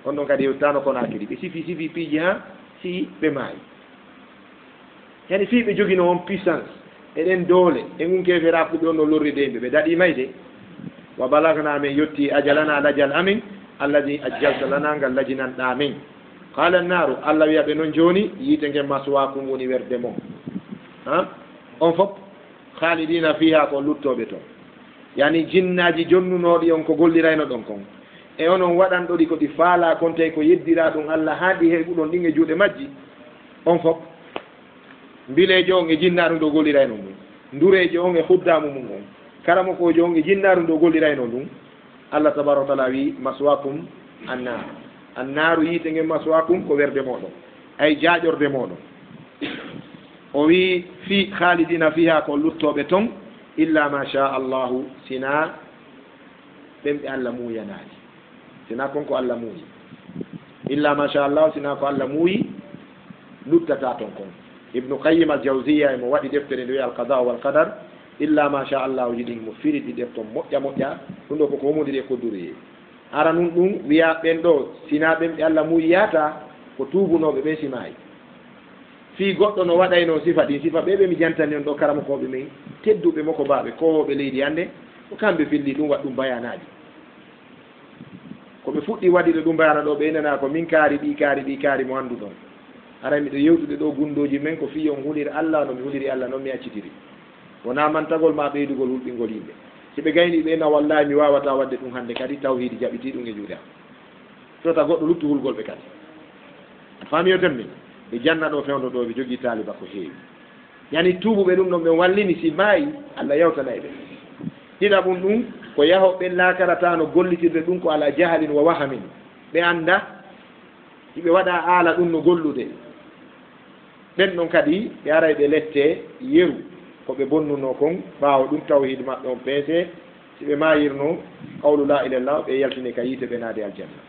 on ɗon kadi hewtano konakiri ɓe sifi piiji ha si ɓe maayi yani fii ɓe jogino on puissance eɗen doole e ngun kefera fuɓe on no lorridemɓe ɓe daɗi mayde wa balagna men yetti ajalana lajal amen alladi ajjalta lana ngal lajinanɗa men qala nnaru Allah wiya ɓe noon joni yiite ngen maswakum woni werde mon on fop khalidina fiha ko luttoɓe toon yani jinnaji jonnunoɗi on ko gollirayno ɗon kon e onon waɗanɗo ɗi ko ɗi faala kon tawi ko yeddira ɗum Allah haaɗi heɓuɗon ɗin e juuɗe majji on fop mbilejo on e jinnaɗum ɗo gollirayno ɗum ndurejo on e huddamu mum on karamo kojo on e jinnaɗum ɗo gollirayno ɗum Allah tabaraka wa taala wi maswakum annar annaru yiite ngen maswakum ko werde moɗon ay jaaƴorde moɗon o wi fi khalidina fiha ko luttoɓe toon illa ma sha allahu sina ɓen ɓe allah muuyanaji sina konko allah muuyi illa ma sha allahu sina ko allah muuyi luttata toon kon ibnu qayyim al jawziya emo waɗi deftere nde wiya alqada wal qadar illa ma sha allahu jiɗin mo firi ɗi ɗefton moƴƴa moƴƴa ɗum ɗo koko homude ɗe kodduri ara nun ɗum wiya ɓen ɗo sina ɓen ɓe allah muuyi yata ko tuubunoɓe ɓe simayi fi goɗɗo no waɗayno sifa ɗin sifa ɓe ɓe mi jantani on ɗo karamokoɓe men tedduɓe makko baɓe kowoɓe leydi hannde ko kamɓe filli ɗum waɗ ɗum bayanaji koɓe fuɗɗi waɗiɗo ɗum bayana ɗo ɓe nana ko min kaari ɗi mo anndu ɗon ara miɗo yewtude ɗo gundoji men ko fi on huliri allah no mi huliri allah noon mi accitiri wona mantagol ma ɓeydugol hulɓingol yimɓe si ɓe gayni ɓena wallahi mi wawata wadde ɗum hannde kadi tawhidi jaɓiti ɗum e juuɗe am tota goɗɗo luttu hulgol ɓe kadi a faami yo temmin ɓe janna ɗo fewdo ɗo ɓe jogii taaliba ko heewi yani tuubuɓe ɗum ɗon ɓe wallini si maayi allah yawtanay ɓe ɗiɗaɓum ɗum ko yahoɓe lakarata no gollitirde ɗum ko ala jahalin wa wahamin ɓe annda hiɓe waɗa haala ɗum no gollude ɓen ɗon kadi ɓe aray ɓe lette yeru koɓe bonnuno kon ɓaawo ɗum tawhid maɓɓe on peese si ɓe mayirno qawlu la ilallah ɓe yaltine ka yiite ɓe naade aljanna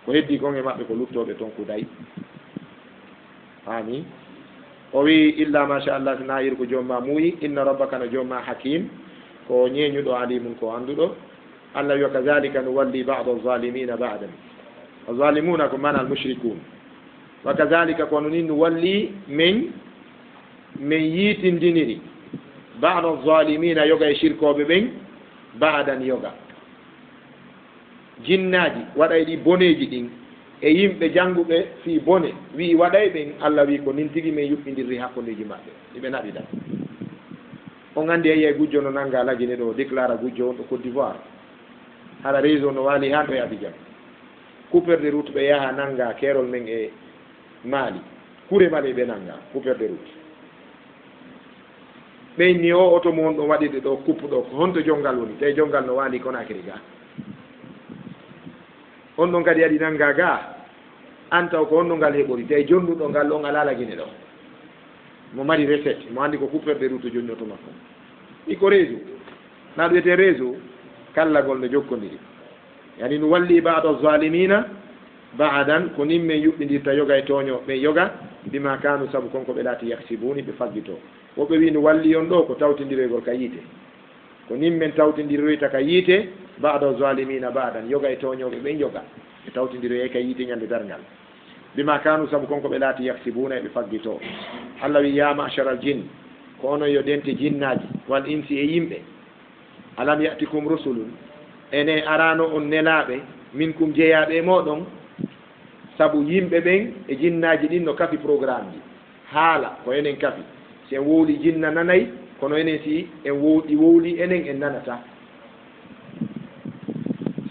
ko heddi kon e maɓɓe ko luttoɓe toon kuday ami o wi illa machallah so nayir ko jomma muuyi inna rabbaka no jomma hakim ko ñeeñuɗo alimun ko annduɗo allah wi wa kadalika no walli bado zalimina badan zalimuna ko mana al mushrikun wa kadalika kono ni no walli min yiitindiniri bado zalimina yoga e shirkoɓe ɓen badan yoga jinnaji waɗay ɗi boneji ɗin e yimɓe jannguɓe fii bone wi waɗay ɓen allah wi ko nin tigi men yuɓɓidirri hakkundeji maɓɓe iɓe naɓiɗa on anndi a yiyay gujjo no nannga lagine ɗo déclara gujjo on ɗo Côte d'Ivoire haɗa réseau no waali haa ɗo e Abidjan coupeur de route ɓe yaha nannga keerol men e Mali kure male ɓe nannga coupeur de route ɓeyni o oto mo on ɗon waɗiɗe ɗo coupe ɗo ko honto jonngal woni tawi jonngal no waali Conakry ga on ɗon kadi aɗi nannga ga an taw ko honno ngal heɓori tawi jonnuɗo ngal on ala lagine ɗo mo mari recette mo anndi ko coupeur de route jonni oto makko ɗi ko réseau na ɗum wiyete réseau kallagol no jokkodiri yani no walli bado zalimina baadan ko nin men yuɓɓidirta yoga e tooño ɓe yoga bima kanu sabu konko ɓe laati yaksibuni ɓe faggito woɓɓe wi no walli on ɗo ko tawtidiroygol ka yiite ko nin men tawtidiroyta ka yiite bado zalimina baadan yoga e tooñoɓe ɓen yoga ɓe tawtidiroye ka yiite ñande darngal bima kanu sabu konko ɓe laati yaksibuna e ɓe faggito allah wi ya machara al jinn ko onon yo dente jinnaji wal insi e yimɓe alam yatikum rusulun ene arano on nelaɓe min kum jeeyaɓe e moɗon sabu yimɓe ɓen e jinnaji ɗin no kafi programme ji haala ko enen kafi si en wowli jinna nanayi kono enen si en wowɗi wowli enen en nanata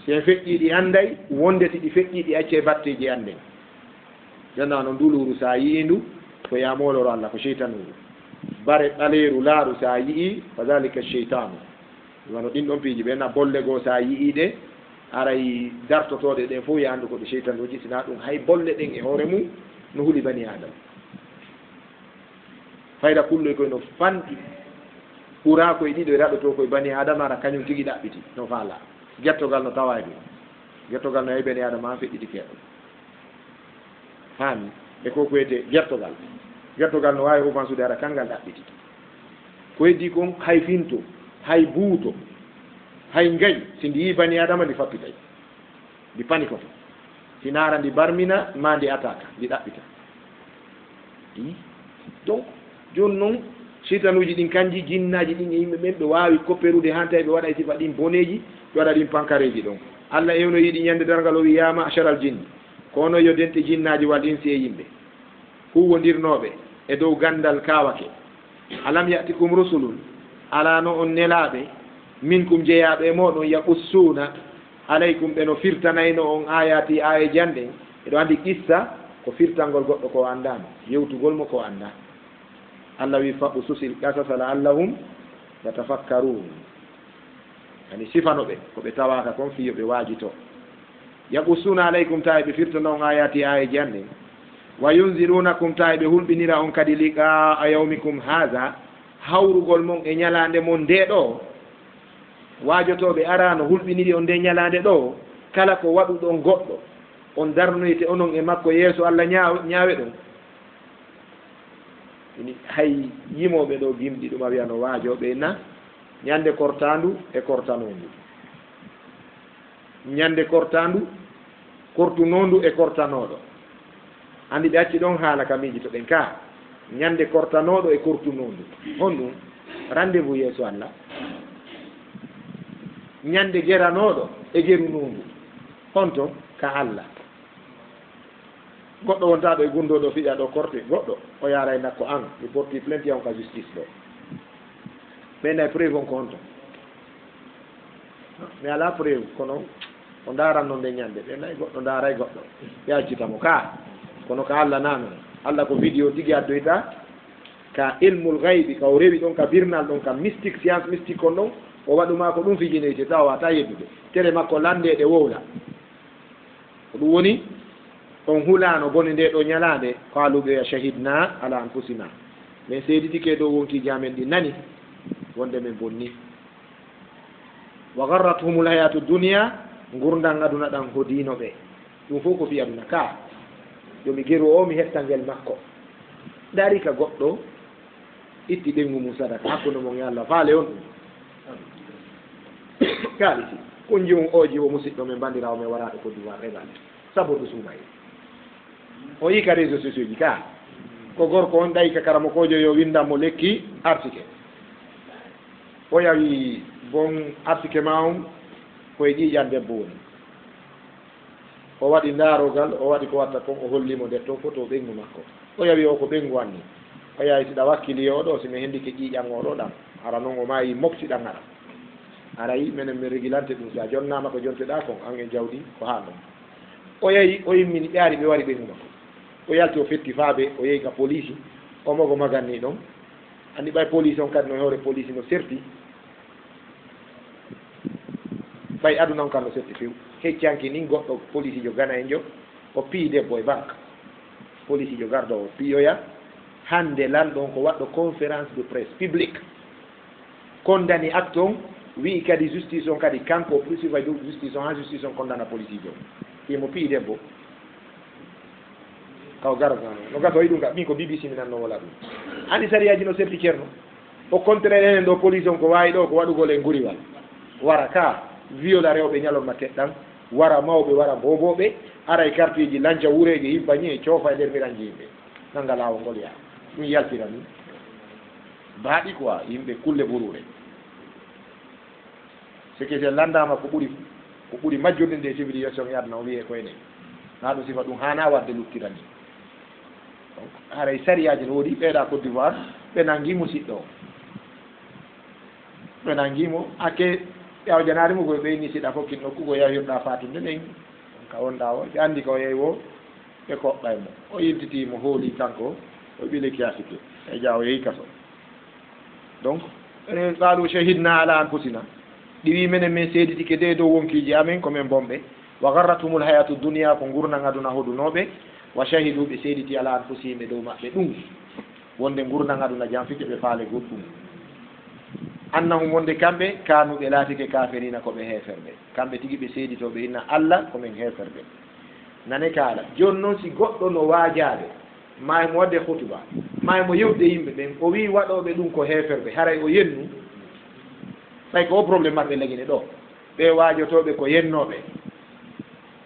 si en feƴƴiɗi anday wondeti ɗi feƴƴiɗi acce batteji anden janna no nduluru sa yii ndu ko yamoloro allah ko cheytanuru bare ɓaleeru laaru sa yii fa dalika cheytanu wano ɗin ɗon piiji ɓe na bolle goo sa yii ɗe aray dartotoɗe ɗen fof ya andu ko ɗe cheytanuji sina ɗum hay bolle ɗen e hoore mum no huuli bani adama fayda kulloy koye no fanɗi ɓura koye ɗiɗo e raɗoto koye bani adama ara kañum tigi ɗaɓɓiti no faala gettogal no tawa ɗum gettogal no hay bani adama an feƴƴiti keeɗo faami e ko wiyete gertogal no wawi ofansude ara kangal ɗaɓɓiti ko heddi kon hay finto hay buuto hay ngayi si ndi yi bani adama ndi fappitay ndi panikoto si naara ndi barmina ma ndi attaque ndi ɗaɓɓita donc joni noon seytanuji ɗin kanji jinnaji ɗin e yimɓe ɓen ɓe wawi copperude han tawi ɓe waɗa e sifa ɗin boneji ɓe waɗa ɗin pankareji ɗon allah ewno yiɗi ñande dargal o wi ya machara al jinni kono yo dente jinnaji wal insi e yimɓe huwodirnoɓe e dow gandal kawake alam yatikum rusulun alano on nelaɓe min kum jeeyaɓe e moɗon yaqussuna alaykum ɓe no firtanayno on ayati aya janɗen eɗo andi qissa ko firtangol goɗɗo ko andano yewtugol mo ko anda allah wi faɓu susil qasasa la allahum yatafakkarun yani sifanoɓe koɓe tawaka kon fiyoɓe waajito yaqussuna alaykum tawi ɓe firtana on ayati aya janɗen wa yunzirunakum tawi ɓe hulɓinira on kadi liqa a yawmikum haha hawrugol mon e ñalande mon nde ɗo waajotoɓe arano hulɓiniri on nde ñalande ɗo kala ko waɗuɗon goɗɗo on darnoyte onon e makko yeeso Allah ñaawe ɗon hay yimoɓe ɗo gimɗi ɗum a wiyano waajoɓe na ñande kortandu e kortanondu ñande kortandu kortunondu e kortanoɗo andi ɓe acci ɗon haala ka miiji to ɗen ka ñande kortanoɗo e kortunondu on ɗum rendez-vous yeeso Allah ñande geranoɗo e gerunondu honto ka Allah goɗɗo wonta ɗo e gundoɗo fiƴa ɗo korte goɗɗo o yaara e nakko an mi porti plainte yaw ka justice ɗo ɓeyna e preuve on ko honto mi ala preuve kono o ndaranno nde ñande ɓe nayi goɗɗo ndaara e goɗɗo yaccitamo ka kono ka Allah nanoon Allah ko vidéo tigi addoyta ka ilmul gaybi ka o rewi ɗon ka birnal ɗon ka mystique science mystique kon ɗon o waɗuma ko ɗum fijinoyte taw wata yeddude tere makko landeɗe wowla ko ɗum woni on hulano bone nde ɗo ñalande kaluɓe shahidna ala anfusina mais seeditike ɗo wonkiji amen ɗi nani wonde men bonni wa garrathumul hayatu dunia gurdal aduna ɗan hodino ɓe ɗum fof ko fi aduna ka yomi geru o mi hetta ngel makko dari ka goɗɗo itti ɗengu mum sadaka hakkude mon e Allah faale on ɗum kaalisi kon jiwon oji o musidɗo men bandirawo men waraɗo Côte d'Ivoire regale sabo ɗo suumayi o yi ka réseaux sociaux ji ka ko gorko on ɗayi ka karamo kojo yo windamo lekki article o yawi bon article ma on koye ƴiƴan debbo woni o waɗi ndarogal o waɗi ko watta kon o hollimo nder to photo ɓengu makko o yawi o ko ɓengu wanni o yawi siɗa wakkili oɗo simi hendike ƴiƴan oɗo ɗam ara noon o maayi moftiɗan ara arayi minen mi régulante ɗum sa jonnama ko jonteɗa kon an e jawɗi ko ha ɗon o yeeyi o yimmini ƴaari ɓe waɗi ɓengu makko o yalti o fetti faaɓe o yeeyi ka police o mogo maganni ɗon andi ɓay police on kadi no hoore police no serti ɓay aduna on kan no serti few heccanki ni goɗɗo police jo gana en jo o pii debbo e banque police jo gardo o piyoya hande lanɗon ko waɗɗo conférence de presse publique condamni acte on wi kadi justice on kadi kanko poursuiva dow justice on ha justice on condamna police jo imo pii debbo kaw garano no gato o yi ɗum ka min ko BBC mi nanno wala ɗum andi sariyaji no serti ceerno o contraire enen ɗo police on ko wawi ɗo ko waɗugol e nguriwal wara ka viola rewɓe ñalorma teɗɗan wara mawɓe wara boboɓe ara e carte ji lanca wureje yibbañi e coofa e nder miranji yimɓe nanga lawol ngol yaa ɗum yaltira ni baaɗi quoi yimɓe kulle ɓurure ce que se landama ko ɓuuri majjurde nde civilisation yadna o wiye koyene na ɗum sifa ɗum hana wadde luttirani donc haray sariyaji no woodi ɓeeɗa Côte d'Ivoire ɓe nangi musidɗo o ɓe nangimo ake yaw janarimo koye ɓeyni siɗa fof kin nokku ko yahirɗa fatunde ɓen ka wonɗa o ɓe andi ko yeey wo ɓe koɓɓay mo o yiltitimo hooli kanko o ɓile kiasike e ja o yeehi kaso donc enen qalu shahidna ala anfusina ɗi wi menen min seeditike de dow wonkiji amen komin bomɓe wa garratumul hayatu dunia ko gurnan aduna hoɗunoɓe wa shahidu ɓe seediti ala anfusihim e dow maɓɓe ɗum wonde gurnan aduna jam fike ɓe faale goɗɗum annahum wonde kamɓe kanuɓe laatike kafirina koɓe heferɓe kamɓe tigi ɓe seeditoɓe inna Allah komin heferɓe nane kaala joni noon si goɗɗo no waajaɓe ma mo wadde hutuba ma mo yewde yimɓe ɓen o wi waɗoɓe ɗum ko heferɓe haray o yennu ɓay ko o probléme maɓɓe lagine ɗo ɓe waajotoɓe ko yennoɓe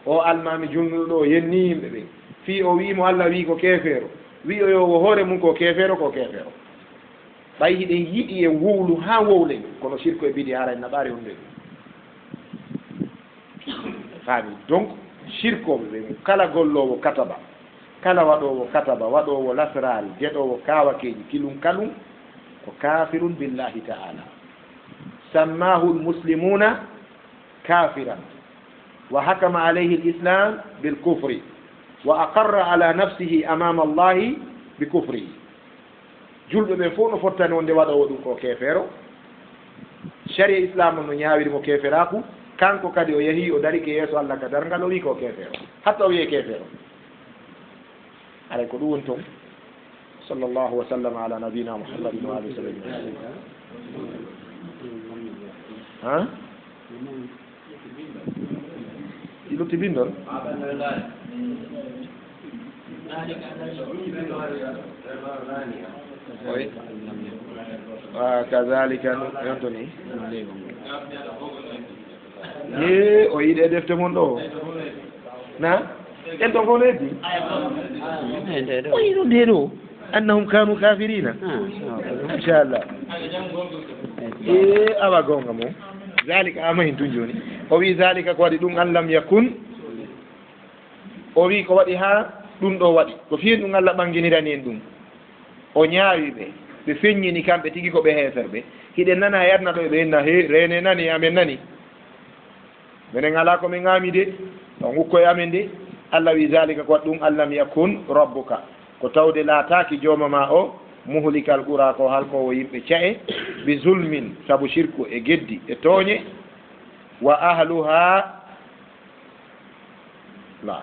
o almami junnuɗo o yenni yimɓe ɓen fi o wimo Allah wi ko kefeero wi o yo hoore mum ko kefeero ɓay hiɗen yiɗi e wowlu ha wowlen kono sirko e bidi haray naɓaari hunde faami donc sirkoɓe ɓe kala gollowo kataba kala waɗowo kataba waɗowo lasral jeɗowo kawakeji kilum kalum ko kafirun billahi ta'ala sammahu lmuslimuna kafiran wa hakama alayhi l'islam bilkufri wa aqarra ala nafsihi amama allahi bikufrihi julɓe ɓe fof no fottani wonde waɗowo ɗum ko kefeero sharia islam no ñawirimo keferaku kanko kadi o yeehi o darike yeeso Allah ka darngal o wi ko kefeero hatta o wiye kefeero على كدونتم صلى الله وسلم على نبينا محمد وآله وسلم ها يلو تبيندون كذلك ينتني ye o yiɗe defte mon ɗo na en ɗon ko leydi o yiɗo nde ɗo annahum kanu kafirina inchallah e awa gonga mo zalika ama hen tun joni o wi zalika ko waɗi ɗum an lam yakun o wi ko waɗi ha ɗum ɗo waɗi ko fiyen ɗum Allah ɓanginirani en ɗum o ñaawi ɓe feññini kamɓe tigi ko ɓe heeferɓe hiɗen nana yarna ɗo ɓe henna he rene nani amen nani minen ala ko min ŋaami de o ngukkoye amen de Allah wi zalika ko waɗi ɗum an lam yakun rabbuka ko tawde laataaki jooma ma o muhlikal ɓura ko halkowo yimɓe ca'e bi zulmin sabu shirku e geddi e tooñe wa ahluha la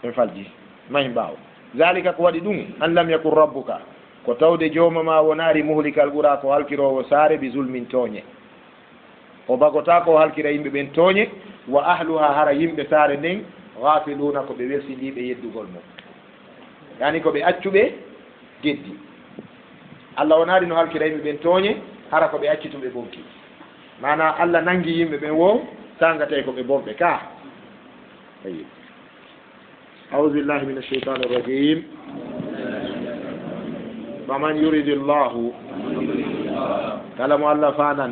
en falji mahi mbaaw zalika ko waɗi ɗum an lam yakun rabbuka ko tawde jooma ma wonaari muhlikal ɓura ko halkirowo saare bi zulmin tooñe o bagota ko halkira yimɓe ɓen tooñe wa ahluha hara yimɓe saare nden gafiluna ko ɓe welsiɗiɓe yeddugol mum yani ko ɓe accuɓe geddi Allah wonaari no halkira yimɓe ɓen tooñe hara ko ɓe accituɓe bonki mana Allah nangi yimɓe ɓen wo sangate ko ɓe bonɓe ka ayi أعوذ بالله من الشيطان الرجيم فمن يريد الله كلام الله فانا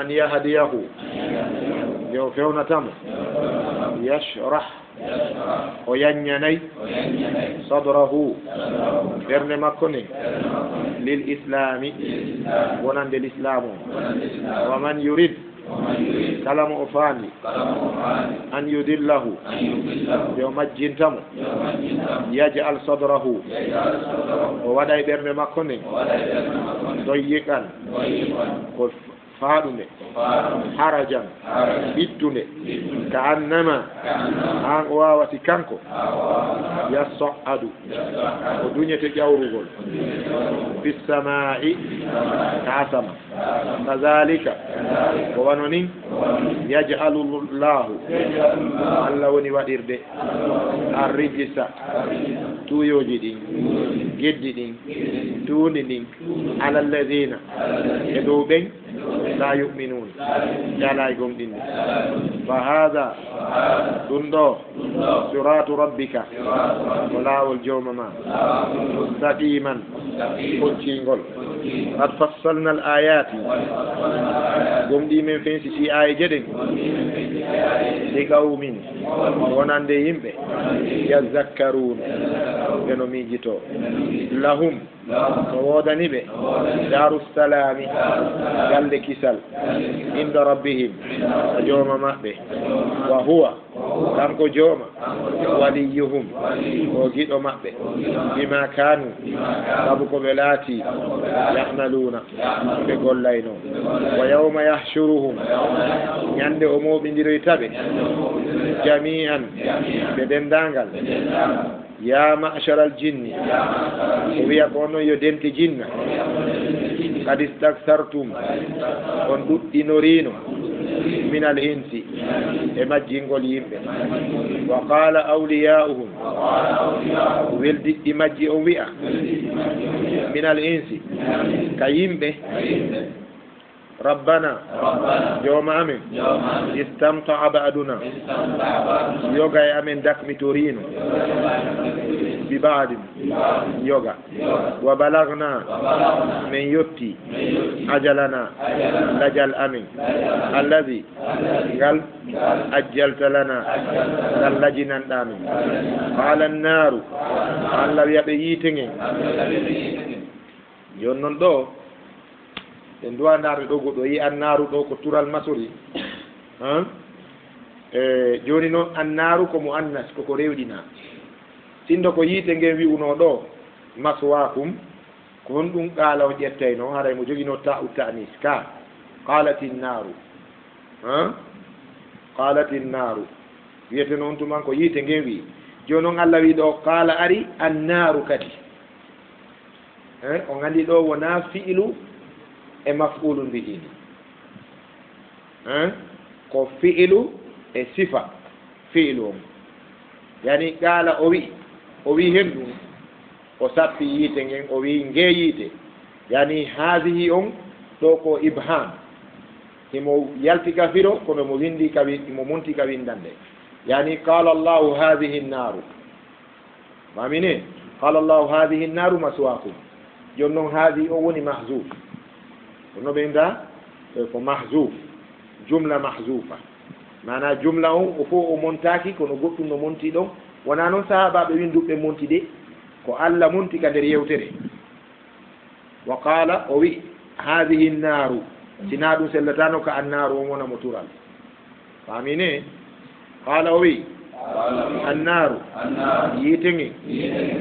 أن يهديه يوفيون تم يشرح وينيني صدره برن مكني للإسلام ونند الإسلام ومن يريد كلام أفاني أن يدله يوم الجنتم يجعل صدره ووضع برن مكني ضيقا فادني حرجا بدني كأنما أن واوتي كانكو يصعد ودنيا تجاورغول في السماء كعسم كذلك وانوني يجعل الله الله وني ودير دي الرجس تو يوجدين جددين تونين على الذين يدوبين لا يؤمنون لا يقوم دين فهذا دندو صراط ربك ولا والجوم ما مستقيما كوتشينغول قد فصلنا الآيات قوم دي من فين سي آية جدن لقوم وناندي يمبي يذكرون ينو ميجيتو لهم وودني به دار السلام قال كسل عند ربهم جوما مأبه وهو كانكو جوما وليهم وجيدو مأبه بما كانوا ربكو بلاتي يعملون بقول لينو ويوم يحشرهم يند أمو بندرو يتابه جميعا بدندانغال يا معشر الجن ويكونوا يدنت جن قد استكثرتم وندئنورينو من الإنس إما جنغول يمبه وقال أولياؤهم ولد إما جئوية من الإنس كيمبه ربنا يوم أمين استمتع بعدنا يوغا أمين دك متورينو ببعض يوغا وبلغنا من يبتي أجلنا لجل أمين الذي قال أجلت لنا لجنا أمين قال النار قال يبيتين يونن دو en duwa ndaarde ɗo goɗɗo yi annaaru ɗo ko tural masori joni noon annaaru ko mo annas koko rewɗina sindo ko yiite ngen wi'uno ɗo maswakum ko hon ɗum qaala o ƴettayno haray mo jogino ta utanis ka qalati nnaaru qalati nnaaru wiyete noon tuman ko yiite ngen wi jonon Allah wi ɗo qala ari annaru kadi o gandi ɗo wona fi'ilu e maf'ulun bihi ko fi'ilu e sifa fi'ilu on yani qala o wi hen ɗum o sappi yiite ngen o wi nge yiite yani hadihi on ɗo ko ibham imo yalti ka firo kono mo windi ka mo monti ka windande yani qala Allahu hadihi an-naru mamine qala Allahu hadihi an-naru maswaakum jonnon hadi o woni mahzuf no benda ko mahzuf jumla mahzufa mana jumla on o fo o montaki kono goɗɗum no monti ɗon wona noon sahabaɓe winduɓe monti de ko Allah monti ka nder yewtere wa qala o wi hadihi an-naru sina ɗum sellatano ka annaru on wona mo tural famine qala o wi annaru yiitegi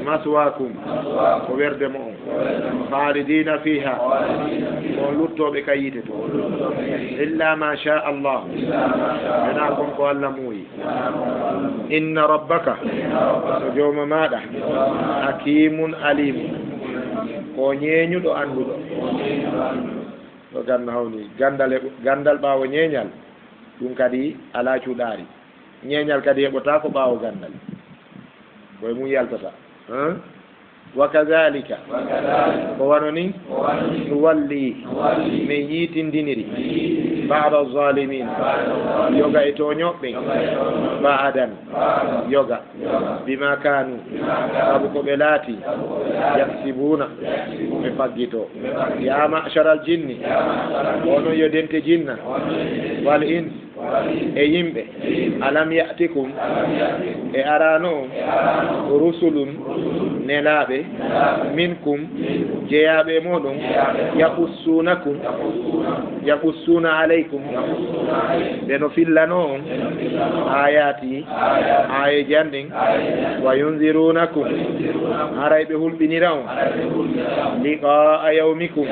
maswakum ko werde mo on khalidina fiha on luttoɓe ka yiite to illa ma sha Allah ena kon ko Allah muuyi inna rabbaka so jooma maɗa hakimun alim ko ñeeñuɗo annduɗo ɗo ganna hawni gandal ɓaawo ñeeñal ɗum kadi ala cuuɗaari ñeeñal kadi heɓota ko ɓaawo gandal koye mum yaltata wa kadhalika ko wano ni nuwalli min yiitindiniri ba'da zalimin yoga e toñoɓɓe ba'dan yoga bima kanu sabu ko ɓe laati yaksibuna ɓe faggito ya ma'shara al jinni ono yo dente jinna wal ins e yimɓe alam ya'tikum e arano rusulun nelaɓe minkum jeyaɓe moɗon yaqussuna alaykum ɓe no fillano on ayati aye janɗin wa yunzirunakum haray ɓe hulɓinira on liqa'a yawmikum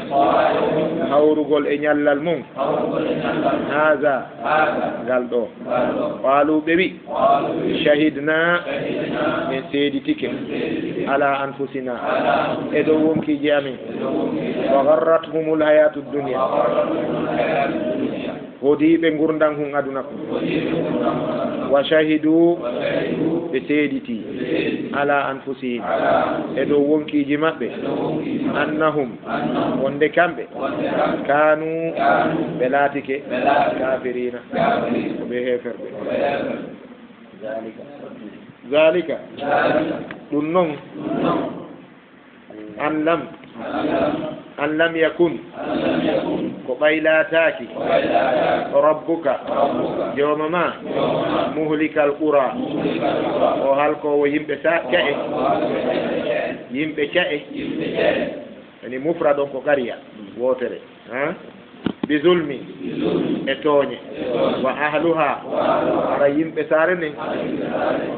hawrugol e ñallal mum haza ngal ɗo qalu ɓe wi shahidna min seeditike ala anfusina e dow wonkiji amin wa garrathumul hayatu dunya hodiɓe gurdan hun aduna ko wa shahidu ɓe seediti ala anfusihim e dow wonkiji maɓɓe annahum wonde kamɓe kanu ɓe laatike kafirina ko ɓe heferɓe zalika ɗum noon an lam yakun ko ɓaylataki rabbuka jowma ma muhlikal qura o halkowo yimɓe ca'e yimɓe ca'e ani mufra ɗon ko ƙarya wotere bi zulmi e tooñe wa ahluha ara yimɓe saare nden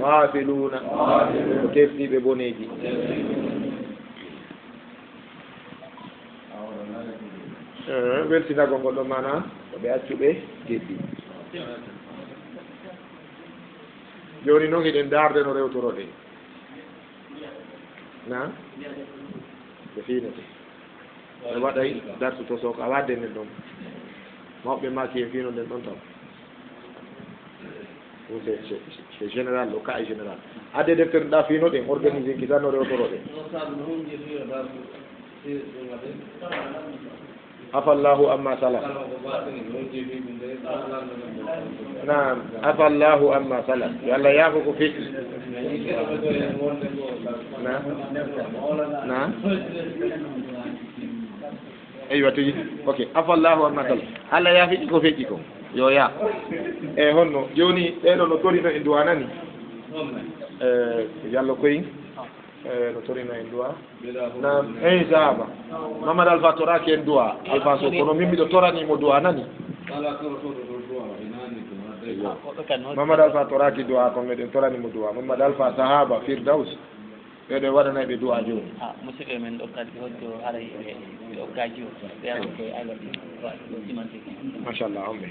gafiluna ko teftiɓe boneji weltinago goɗɗo mana ko ɓe accuɓe geddi joni noon hiɗen darde no rewtoroɗe na ɓe finete ɓe waɗay dartu to soko a wadde nden ɗon mawɓe maki en fino nden ɗon taw c'est général o ka e général adde deftere ɗa fino ɗen organisé ki tan no rewtoroɗe afallahu amma salaf naam afallahu amma salaf yo Allah yaafo ko feƴƴi na eywa tigi ok afallahu amma salaf Allah yaafi ko feƴƴi ko yo yaa e honno joni ɓeɗo no torino e duwa nani Diallo koyin no torino en duwa na eyi sahaba Mamadou Alpha toraki en duwa Alpha so kono min miɗo toranimo duwa nani Mamadou Alpha toraki duwa kono meɗen toranimo duwa Mamadou Alpha sahaba Firdaus ɓeɗo waɗanayɓe duwa joni musidɓe men ɗo kadi hojjo haray ɓe okkaji o ɓeano koye agaɗi simantiki machallah on ɓe